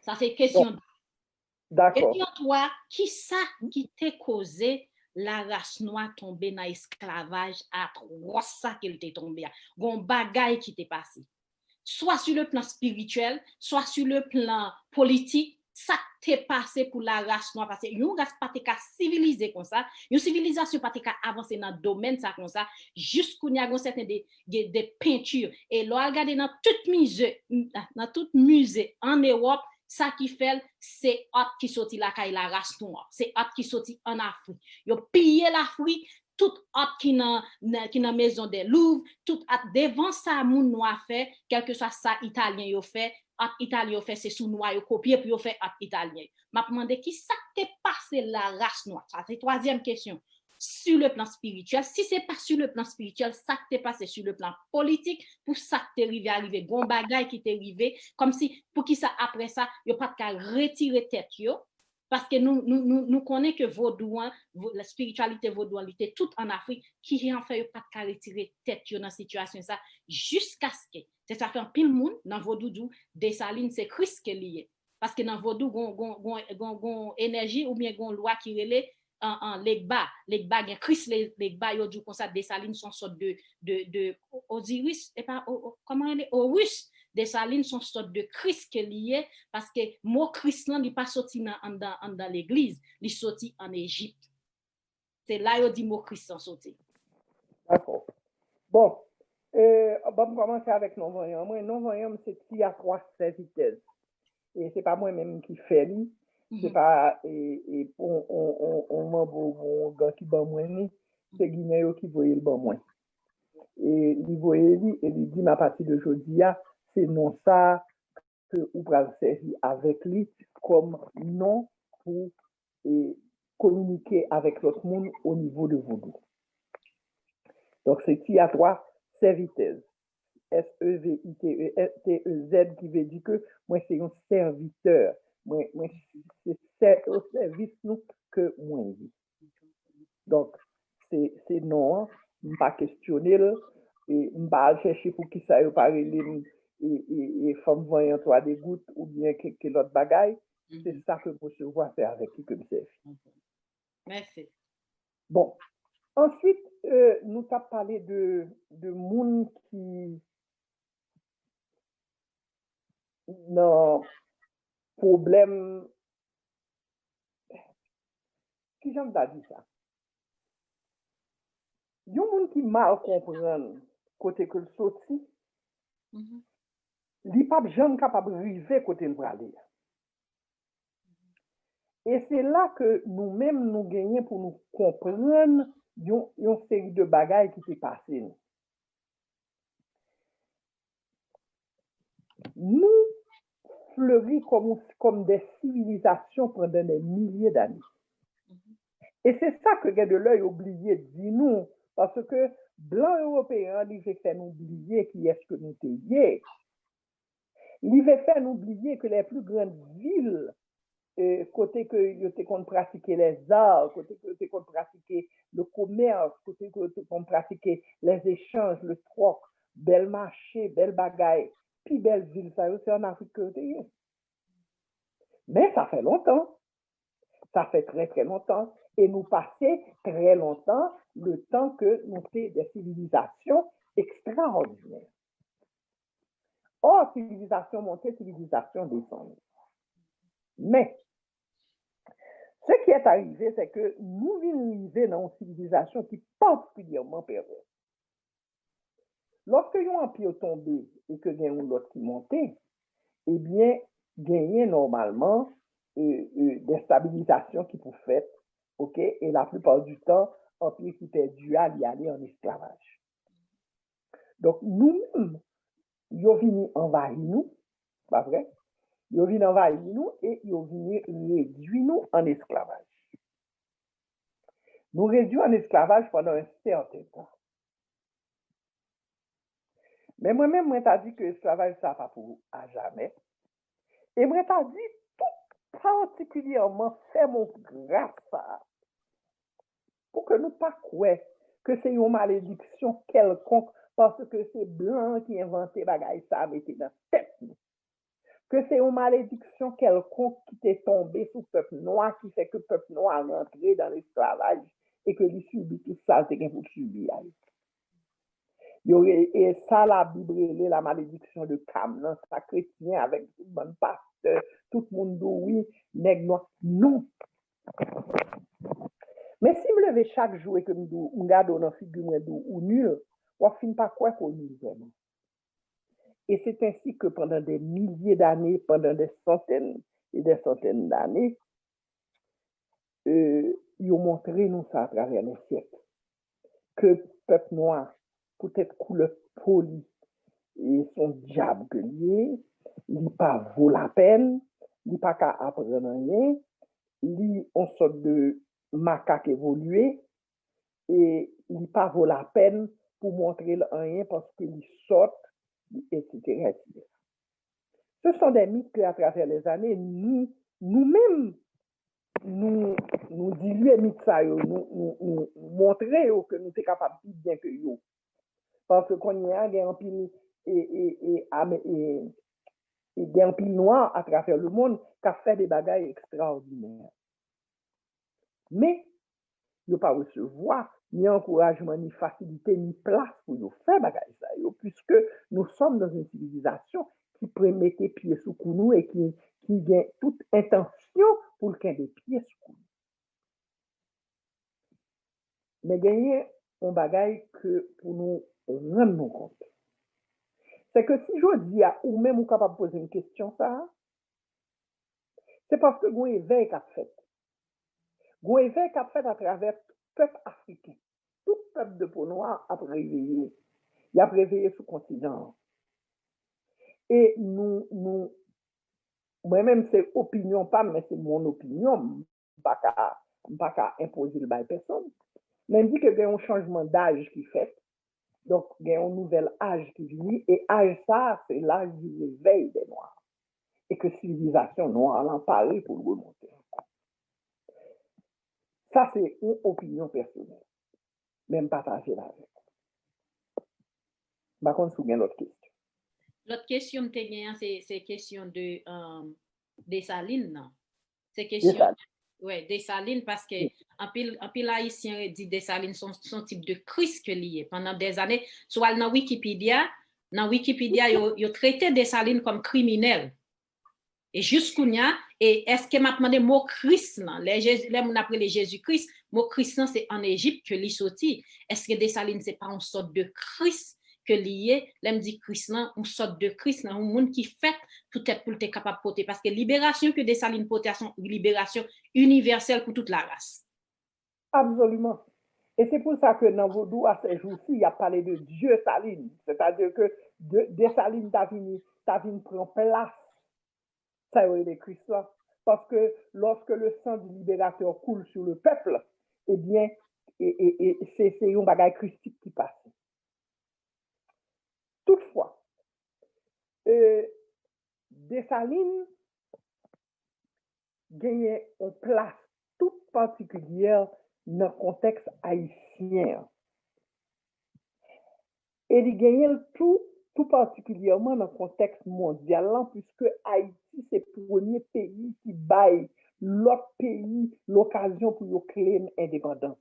Ça c'est question. Bon. D'accord. Question 3, qui ça qui t'a causé la race noire tomber dans l'esclavage à 300 qu'elle t'est tombée. Gon bagay qui t'est passé. Soit sur le plan spirituel, soit sur le plan politique, ça t'est passé pour la race noire. Parce que yon race pas t'est civilisé comme ça, yon civilisation pas t'est avancé dans le domaine ça comme ça, jusqu'où y a certaines des peintures. Et là, regardez dans tout musée en Europe, ça qui fait, c'est hot qui sorti la race noire. C'est hot qui sorti en Afrique. Yo pillé l'Afrique, tout hot qui dans maison des Louvre, tout hot devant ça moun noir fait, quel que soit ça italien yo fait, hot italien yo fait c'est sous noir yo copier puis yo fait hot italien. M'a demandé qui ça t'est passé la race noire. Ça c'est troisième question. Sur le plan spirituel, si c'est pas sur le plan spirituel, ça t'est passé sur le plan politique, pour ça t'est arrivé, gon bagay qui t'est arrivé, comme si, pour qui ça, après ça, y'a pas qu'à retirer tête yo, parce que nous connaissons que vaudouan, la spiritualité vaudoualité, tout en Afrique, qui en fait y'a pas qu'à retirer tête yo dans la situation ça, jusqu'à ce que, c'est ça fait un pile monde, dans vaudou, Dessalines, c'est Christ qui est lié, parce que dans vaudou, gon énergie, ou bien gon loi qui relève, en Legba, gen Christ Legba, yo dit comme ça, Dessalines sont sorte de Osiris, et pas, comment elle est, Horus, Dessalines sont sorte de Christ qui est lié, parce que mot Christ là, il pas sorti dans l'église, il sorti en Égypte. C'est là, yo dit mot Christ sont sorti. D'accord. Bon, on va commencer avec non-voyant. Moi, non-voyant, c'est qui a 3 vitesses. Et c'est pas moi-même qui fait lui. C'est pas on m'a bon gars qui bat moins ni c'est Guinéo qui voyait le bon moins et il voyait lui et il dit à partir de aujourd'hui c'est non ça que ou pral servir avec lui comme non pour communiquer avec l'autre monde au niveau de vaudou. Donc c'est qui a 3 serviteuses SEVITEZ qui veut dire que moi c'est un serviteur. Moi c'est au service nous que moi vie. Donc c'est non, on pas questionner et on pas chercher pour qui ça yo parler et femme voyant toi des gouttes ou bien quelque l'autre bagaille, c'est ça que je vois faire avec qui que me serve. Merci. Bon, ensuite nous t'as parlé de monde qui non problème qui j'aime pas dire ça. Yon moun qui mal comprend côté que le sorti, li pas jamais capable river côté le aller. Et c'est là que nous-mêmes nous gagnons pour nous comprendre yon série de bagailles qui s'est passé. Nous fleuris comme des civilisations pendant des milliers d'années. Et c'est ça que Gay de l'œil oublié dit nous, parce que blanc européen, il veut faire nous oublier qui est-ce que nous sommes. Il veut faire nous oublier que les plus grandes villes, côté que ils ont pratiqué les arts, côté que ils ont pratiqué le commerce, côté que ils ont pratiqué les échanges, le troc, bel marché, belle bagaille, puis belle ville, ça c'est en Afrique que c'est. Mais ça fait longtemps. Ça fait très très longtemps. Et nous passer très longtemps le temps que nous faisons des civilisations extraordinaires. Or, civilisation montée, civilisation descendue. Mais, ce qui est arrivé, c'est que nous venons dans une civilisation qui est particulièrement perverse. Lorsque un empire tombé et que il y a un autre qui montait, eh bien, gagner normalement, des stabilisations qui pour fait, ok, et la plupart du temps, empire qui était dû à y aller en esclavage. Donc, nous-mêmes, ils ont venu envahir nous, pas vrai? Ils ont venu envahir nous et ils ont venu réduire nous en esclavage. Nous réduisons en esclavage pendant un certain temps. Mais moi-même, moi, t'as dit que l'esclavage, ça pas pour à jamais. Et moi, t'as dit tout particulièrement, fait mon grâce pour que nous pas croire que c'est une malédiction quelconque parce que c'est blanc qui inventé bagaille ça mettez dans tête nous. Que c'est une malédiction quelconque qui t'est tombée sur le peuple noir qui fait que le peuple noir est rentré dans l'esclavage et que lui subit tout ça c'est qu'il faut subir. Et ça la Bible la malédiction de Cam, ça chrétien avec tout le monde pasteur, tout le monde dit oui, nègre noir. Non. Mais si je me lève chaque jour et que je regarde dans la figure ou nul, on ne finit pas quoi qu'on nul vraiment. Et c'est ainsi que pendant des milliers d'années, pendant des centaines et des centaines d'années, ils ont montré nous ça à travers les siècles. Que le peuple noir, peut-être couleur poli, et son diable que lié, il pas vaut la peine, il pas qu'à apprendre rien, il on sorte de macaque évolué et il pas vaut la peine pour montrer rien parce qu'il sort, etc., etc. Ce sont des mythes qu'à travers les années, nous-mêmes, nous diluons mythes ça, nous montrer que nous sommes capables de bien que nous. Parce qu'on y a un pile et un pile noir à travers le monde qui a fait des bagailles extraordinaires. Mais, il n'y a pas recevoir ni encouragement, ni facilité, ni place pour nous faire bagaille ça, puisque nous sommes dans une civilisation qui mettre pieds sous nous et qui a toute intention pour qu'il y ait des pieds sous nous. Mais gagner un bagaille que pour nous rendre compte. C'est que si je dis à ou même ou capable de poser une question, ça, c'est parce que vous éveil qu'a fait. Vous éveil qu'a fait à travers le peuple africain. Tout peuple de peau noire a réveillé. Il a réveillé ce continent. Et moi-même, c'est opinion, pas, mais c'est mon opinion. Pas qu'à imposer le bail personne. Mais dit qu'il y a un changement d'âge qui fait. Donc, il y a un nouvel âge qui vient. Et âge, ça, c'est l'âge du réveil des Noirs. Et que civilisation noire l'en parle pour le remonter. Ça, c'est une opinion personnelle. Même partagée là avec. Par contre, souviens l'autre question. L'autre question que c'est question de Dessalines. C'est question Dessalines parce que en pile haïtien dit Dessalines son type de Christ que lié pendant des années. Soit dans Wikipédia, ils traité Dessalines comme criminel. Et jusqu'où y a, et est-ce que m'a demandé mot Christ là, on appelle les Jésus-Christ, mot Christ là c'est en Égypte que l'y sorti. Est-ce que Dessalines c'est pas une sorte de Christ que lié, l'aime dit Christ là, une sorte de Christ là, un monde qui fait peut-être pour être capable de porter parce que libération que Dessalines porte c'est une libération universelle pour toute la race. Absolument. Et c'est pour ça que dans Vaudou, à ces jours-ci, il y a parlé de Dieu Saline. C'est-à-dire que Dessalines t'a venu prendre place. Ça y est, les Christ là. Parce que lorsque le sang du libérateur coule sur le peuple, eh bien, c'est un bagage christique qui passe. Toutefois, Dessalines gagnait une place toute particulière dans le contexte haïtien. Et il gagnait tout particulièrement dans le contexte mondial, puisque Haïti, c'est le premier pays qui baille l'autre pays l'occasion pour claimer l'indépendance.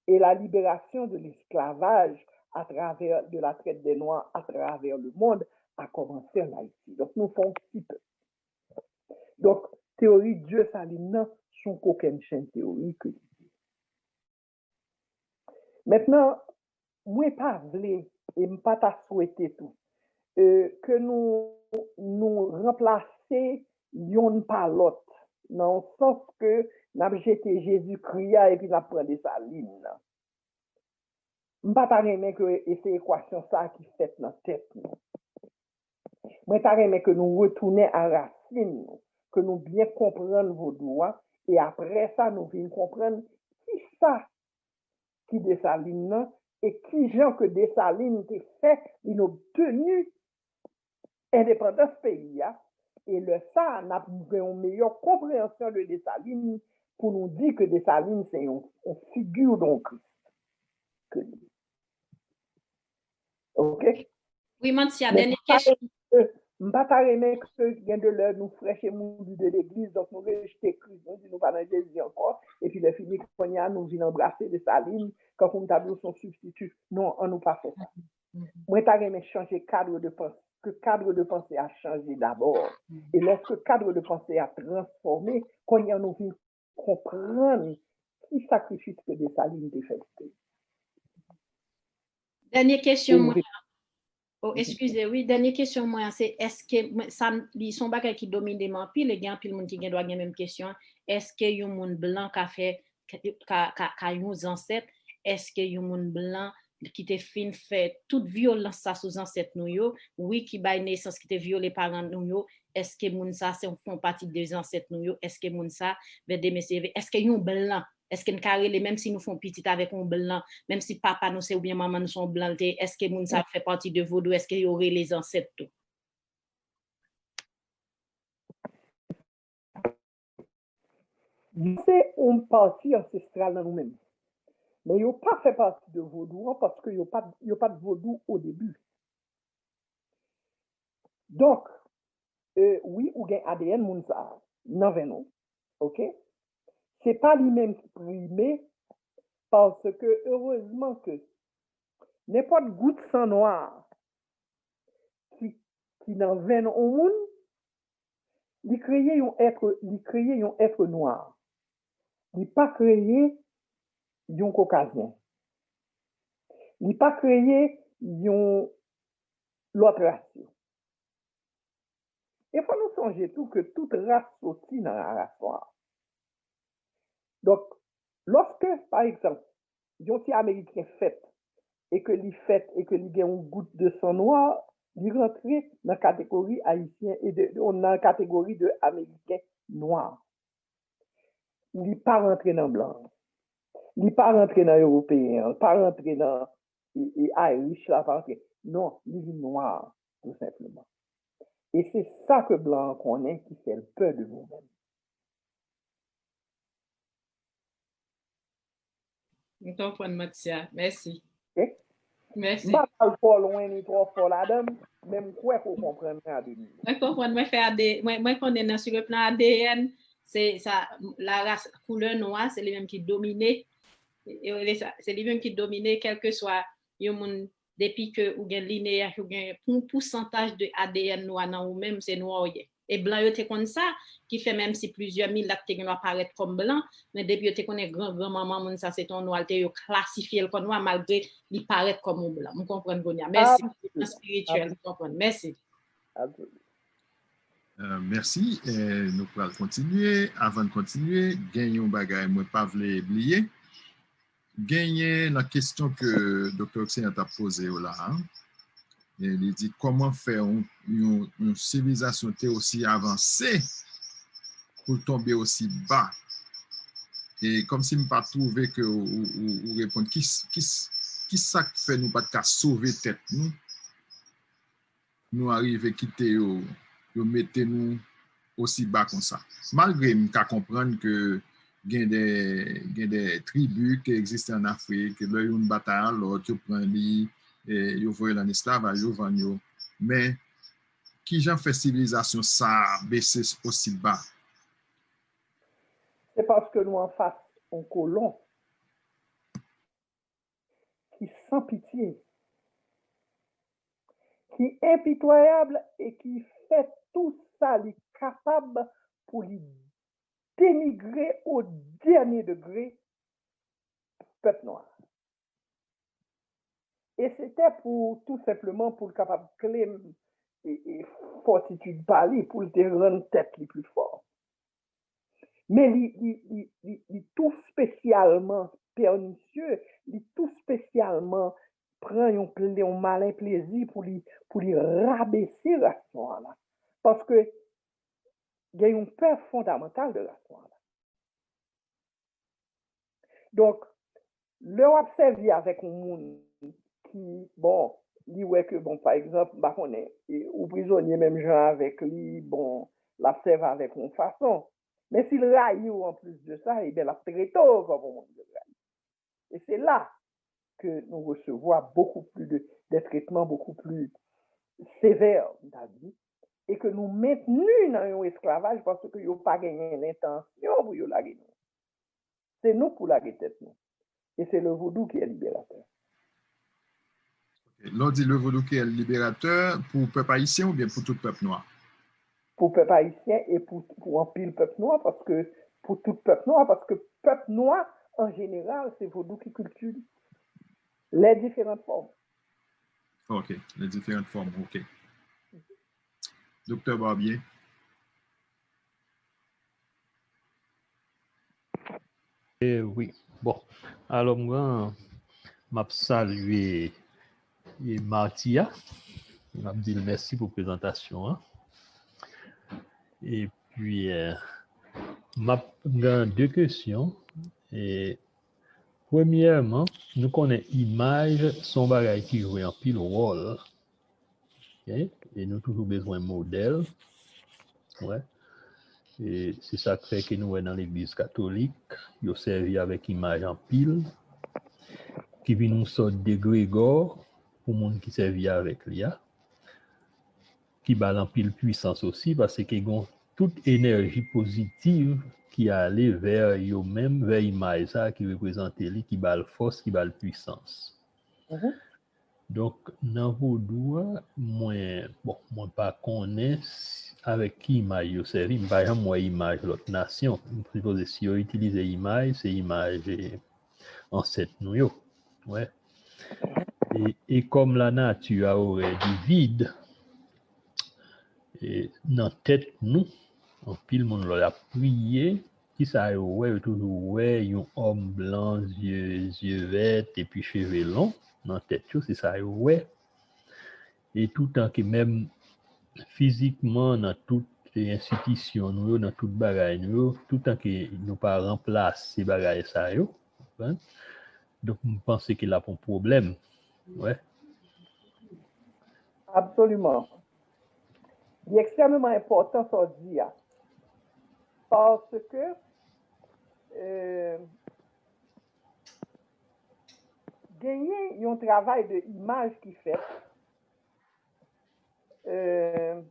Et la libération de l'esclavage à travers de la traite des Noirs à travers le monde a commencé en Haïti. Donc, nous faisons un petit peu. Donc, théorie Dieu Saline, son qu'aucune chaîne théorie que. Maintenant, moi, pas voulu et pas souhaité tout que nous remplacer yon pas l'autre. Dans le sens que n'a jeté Jésus-Christ et puis n'a pris des salines. M'pas ta remen que c'est équation ça qui fait dans tête nous. Moi ta remen que nous retourner à racine, que nous bien comprendre vos droits et après ça nous venons comprendre qui ça qui Dessalines et qui gens que Dessalines t'est fait, il a obtenu indépendance pays et le ça n'a une meilleure compréhension de Dessalines pour nous dire que Dessalines c'est une figure donc que OK. Oui, Mantia, dernière question. Je ne pas remettre que vient de l'heure nous fraîcher moulu de l'église, donc nous rejeter Christ, nous pas dans Jésus encore, et puis le fini qu'on y a, nous venons embrasser de Saline, quand on tableau son substitut. Non, on nous pas fait ça. Moi, t'as remettre changer cadre de pensée, que cadre de pensée a changé d'abord. Et lorsque cadre de pensée a transformé, qu'on y a, nous venons comprendre qui sacrifice que des Salines des fait. Dernière question, moi. Oh, excusez, oui, dernière question, moi, c'est est-ce que ça, ils sont bagay qui domine des pile, les gens, pile monde qui doit gagner même question, est-ce que y a un monde blanc qui a fait, qui a nos ancêtres, est-ce que y a un monde blanc qui te fin fait toute violence ça sous ancêtres nous yo, oui, qui bail naissance qui te violé parents nous yo, est-ce que moun ça c'est font partie des ancêtres nous yo, est-ce que moun ça veut des messieurs, est-ce que y a un blanc est-ce que nous carré même si nous font petit avec un blanc, même si papa nous c'est ou bien maman nous sont blancs, est-ce que moun ça fait partie de vaudou, est-ce qu'il y aurait les ancêtres tout? C'est une partie ancestrale dans nous-mêmes. Mais ils n'ont pas fait partie de vaudou parce qu'il n'y a pas de vaudou au début. Donc, oui, ou gen ADN moun sa nan venon, ok? C'est pas lui-même qui prime parce que heureusement que n'importe goutte sang noir qui nan venon au moun, li kreye yon être noir. Li pas kreye yon caucasien. Li pas kreye yon l'autre race. Il faut nous songer tout que toute race sortit dans la race noire. Donc, lorsque, par exemple, yon ti américain fait et que li fait et que li gen une goutte de sang noir, li rentre dans la catégorie haïtien et dans la catégorie de américain noir. Li pas rentré dans blanc. Li pas rentré dans européen, pas rentré dans Irish là, pas rentré. Non, li noir tout simplement. Et c'est ça que blanc connaît qui fait le peur de vous-même. Je comprends, Mathia. Merci. Okay? Merci. Pas trop loin ni trop fort là-dedans, même quoi faut comprendre ADN. Moi comprendre, moi faire moi connais sur le plan ADN, c'est ça la race couleur noire, c'est les mêmes qui dominent. C'est les mêmes qui dominent quel que soit yo moun depuis que ou gen linéaire ou gen un pourcentage de ADN noir dans ou même c'est noir et blanc yo te comme ça qui fait même si plusieurs mille là qui apparaître comme blanc mais depuis yo te connaît grand maman moun ça c'est ton noir te yo classifier comme noir malgré il paraît comme un blanc vous comprenez Gonia merci spirituel vous comprenez merci merci nous allons continuer avant de continuer gagnons bagay moi pas vle oublier gagner la question que Dr. Oxen a posée là. Hein? Il dit comment faire une civilisation aussi avancée pour tomber aussi bas. Et comme si je ne pas trouvé que ou répondre qui ça fait nous pas de sauver tête nous arriver quitter yo mettez nous aussi bas comme ça. Malgré m'ka comprendre que il y a des tribus qui existent en Afrique, qui ont une bataille, l'autre, ils prennent, ils voient en esclavage, ils vendent. Mais, qui j'en fait civilisation ça baisser aussi bas? C'est parce que nous en face, un colon qui sans pitié, qui est impitoyable et qui fait tout ça, il est capable pour lui dénigrer au dernier degré le peuple noir. Et c'était pour tout simplement pour le capable et fortitude pali pour te rendre tête li plus fort. Mais li tout spécialement pernicieux, li tout spécialement prend un malin plaisir pour lui rabaisser raison là. Parce que il y a une peur fondamentale de raison là. Donc, le observer avec un monde qui, bon, lui ouais que, bon, par exemple, bah, on est, ou prisonnier même gens avec lui, bon, l'observe avec une façon. Mais s'il raille en plus de ça, eh bien, la traite comme un monde de raille. Et c'est là que nous recevons beaucoup plus des traitements beaucoup plus sévères dans la vie et que nous maintenons dans un esclavage parce que nous n'avons pas gagné l'intention pour la gagner. C'est nous pour la tête nous. Et c'est le vaudou qui est libérateur. L'on dit le vaudou qui est libérateur pour le peuple haïtien ou bien pour tout le peuple noir? Pour le peuple haïtien et pour un pile peuple noir, parce que pour tout le peuple noir, parce que le peuple noir, en général, c'est vaudou qui culture les différentes formes. OK, les différentes formes, OK. Docteur Barbier. Oui, bon. Alors, moi, je salue Martia. Je dis merci pour la présentation. Hein. Et puis, j'ai deux questions. Et premièrement, nous connaissons l'image, son bagage qui joue en pile rôle. Okay? Et nous avons toujours besoin de modèles. Ouais. Et c'est ça qui fait que nous sommes dans l'église catholique. Nous servi avec image en pile. Qui vient nous sortir de Grégor, pour les gens qui servent avec lui. Qui bat en pile puissance aussi, parce que y a toute énergie positive qui allait vers eux-mêmes, vers l'image qui représente lui, qui bat la force, qui bat la puissance. Donc, dans vos doigts, moi pas connais avec qui image vous servi, par exemple, moi image l'autre nation. Je suppose si vous utilisez image, c'est image ancêtre nous. Ouais. Et comme la nature aurait du vide, et dans la tête, nous, en pile, on l'a prié, qui ça ouais, toujours ouais, un homme blanc, yeux verts, et puis cheveux longs, dans la tête, c'est ça ouais. Et tout le temps que même physiquement, dans toutes les institutions, nous, dans toute bagaille, nous, tout le temps que nous pas remplacer ces bagailles, ça, hein? Donc, je pense qu'il a un problème. Ouais. Absolument. Il est extrêmement important ça dire. Parce que gagner un travail d'image qui fait un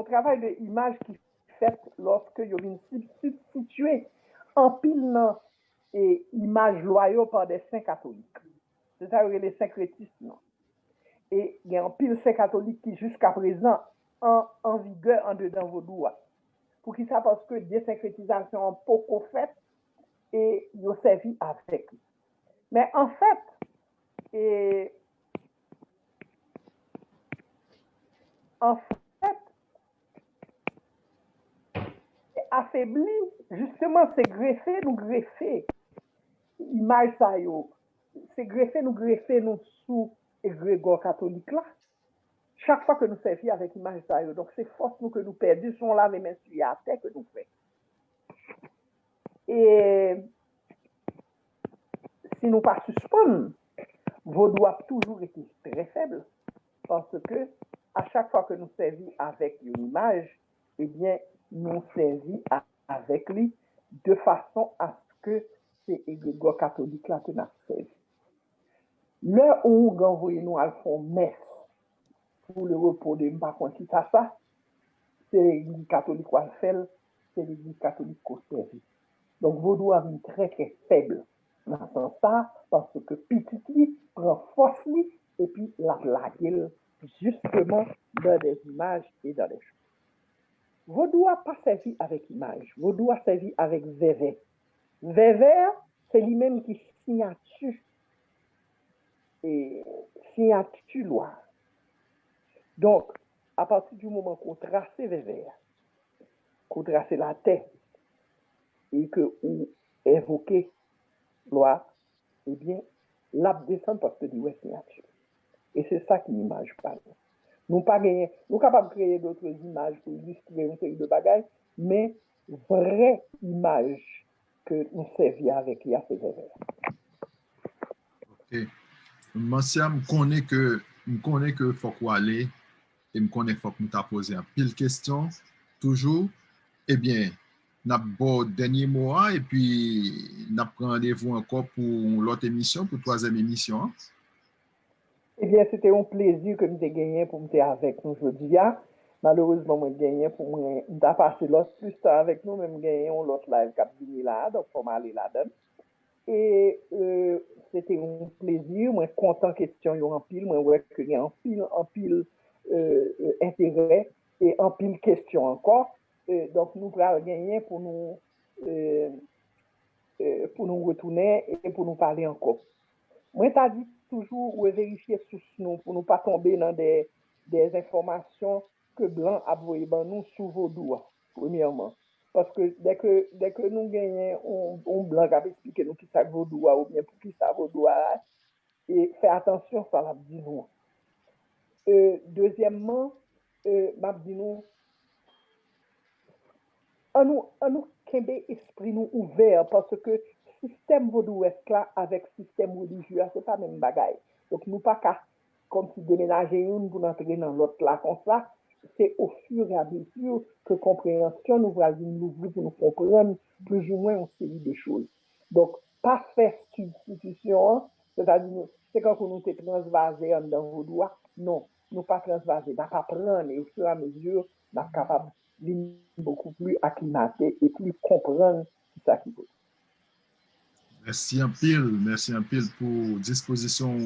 travail d'image qui fait lorsque vous venez substituer en pile et image loyaux par des saints catholiques. C'est ça les syncrétistes. Et il y a un pile saint catholique qui jusqu'à présent en vigueur en dedans vos doigts. Pour qui ça? Parce que des syncrétisations ont beaucoup fait et ils ont servi avec. Mais en fait, affaibli, justement, c'est greffé, nous greffer. Image ça yo. C'est greffé, nous sous égrégore catholique là. Chaque fois que nous servons avec image ça yo. Donc c'est force nous que nous perdons, sont là les mains sur la terre que nous faisons. Et si nous pas suspendons, vos doigts toujours été très faibles parce que à chaque fois que nous servons avec une image, eh bien, nous servons avec lui de façon à ce que c'est l'église catholique là que nous servi. Là où nous envoyons nous à faire messe pour le repos de par contre qui ça, c'est l'église catholique qui le fait, c'est l'église catholique qui servi. Donc vos doigts sont très très faibles dans ce sens-là parce que petit prend force et puis la blague justement dans des images et dans des choses. Vous doit pas servir avec image, vous doit servir avec vévé. Vévé, c'est lui-même qui signature et signature loi. Donc, à partir du moment qu'on trace vers, qu'on trace la terre, et que vous évoquez loi, eh bien, l'ap descend parce que du ouais signature. Et c'est ça qui l'image parle. Nous pas gagner, nous capables de créer d'autres images pour illustrer une série de bagages, mais vraie image que nous servions avec il y a ces erreurs. Ok. Monsieur, je connais que faut qu'on aller et je connais faut que nous t'a posé un pile question toujours. Eh bien, n'a pas dernier mot et puis n'a pris rendez-vous encore pour l'autre émission, pour troisième émission. Eh bien, c'était un plaisir que nous avons gagné pour nous avec nous aujourd'hui. Malheureusement, moi, gagné pour moi, nous avons passé l'autre plus temps avec nous, même gagné l'autre live qui a fini là, donc faut aller là-dedans. Et c'était un plaisir, moi, content question, il y a un pile, moi, ouais, qu'il y a un pile intérêt et un pile question encore. Donc, nous allons gagner pour nous retourner et pour nous parler encore. Moi, t'as dit toujours vérifier sous nous pour ne pas tomber dans des informations que blanc a envoyé nous sous vos doigts, premièrement. Parce que dès que nous gagnons, on blanc qui a expliqué nous qui ça vos doigts ou bien pour qui ça vos doigts, et faire attention, ça l'a dit nous. Deuxièmement, m'a dit nous, à nous kembe esprit nous ouvert parce que système vaudouesque là avec système religieux c'est pas même bagaille. Donc nous pas qu'à comme si déménager une pour entrer dans l'autre là comme ça, c'est au fur et à mesure que compréhension nous va nous pour nous comprendre plus ou moins une série de choses. Donc pas faire substitution, c'est-à-dire c'est quand nous te transvaser dans vos doigts, non, nous pas transvaser, n'a pas prendre et au fur et à mesure nous sommes capables beaucoup plus acclimaté et plus comprendre ça qui veut. Merci un pile pour disposition.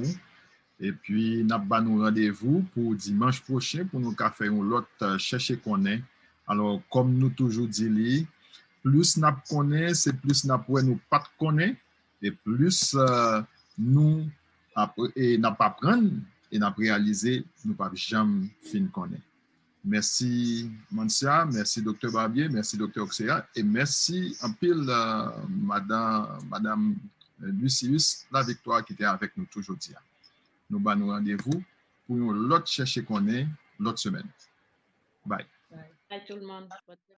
Et puis, nous avons rendez-vous pour dimanche prochain pour nous faire l'autre chercher qu'on est. Alors, comme nous toujours dit, plus nous connaissons, c'est plus nous pas connaître et plus nous n'avons pas prendre et nous réaliser, nous pas jamais fin connaître. Merci Mansia, merci Dr. Barbier, merci Dr. Oxea et merci en pile Madame Lucius, la victoire qui était avec nous aujourd'hui. Nous avons rendez-vous pour l'autre chercher qu'on est l'autre semaine. Bye. Bye tout le monde.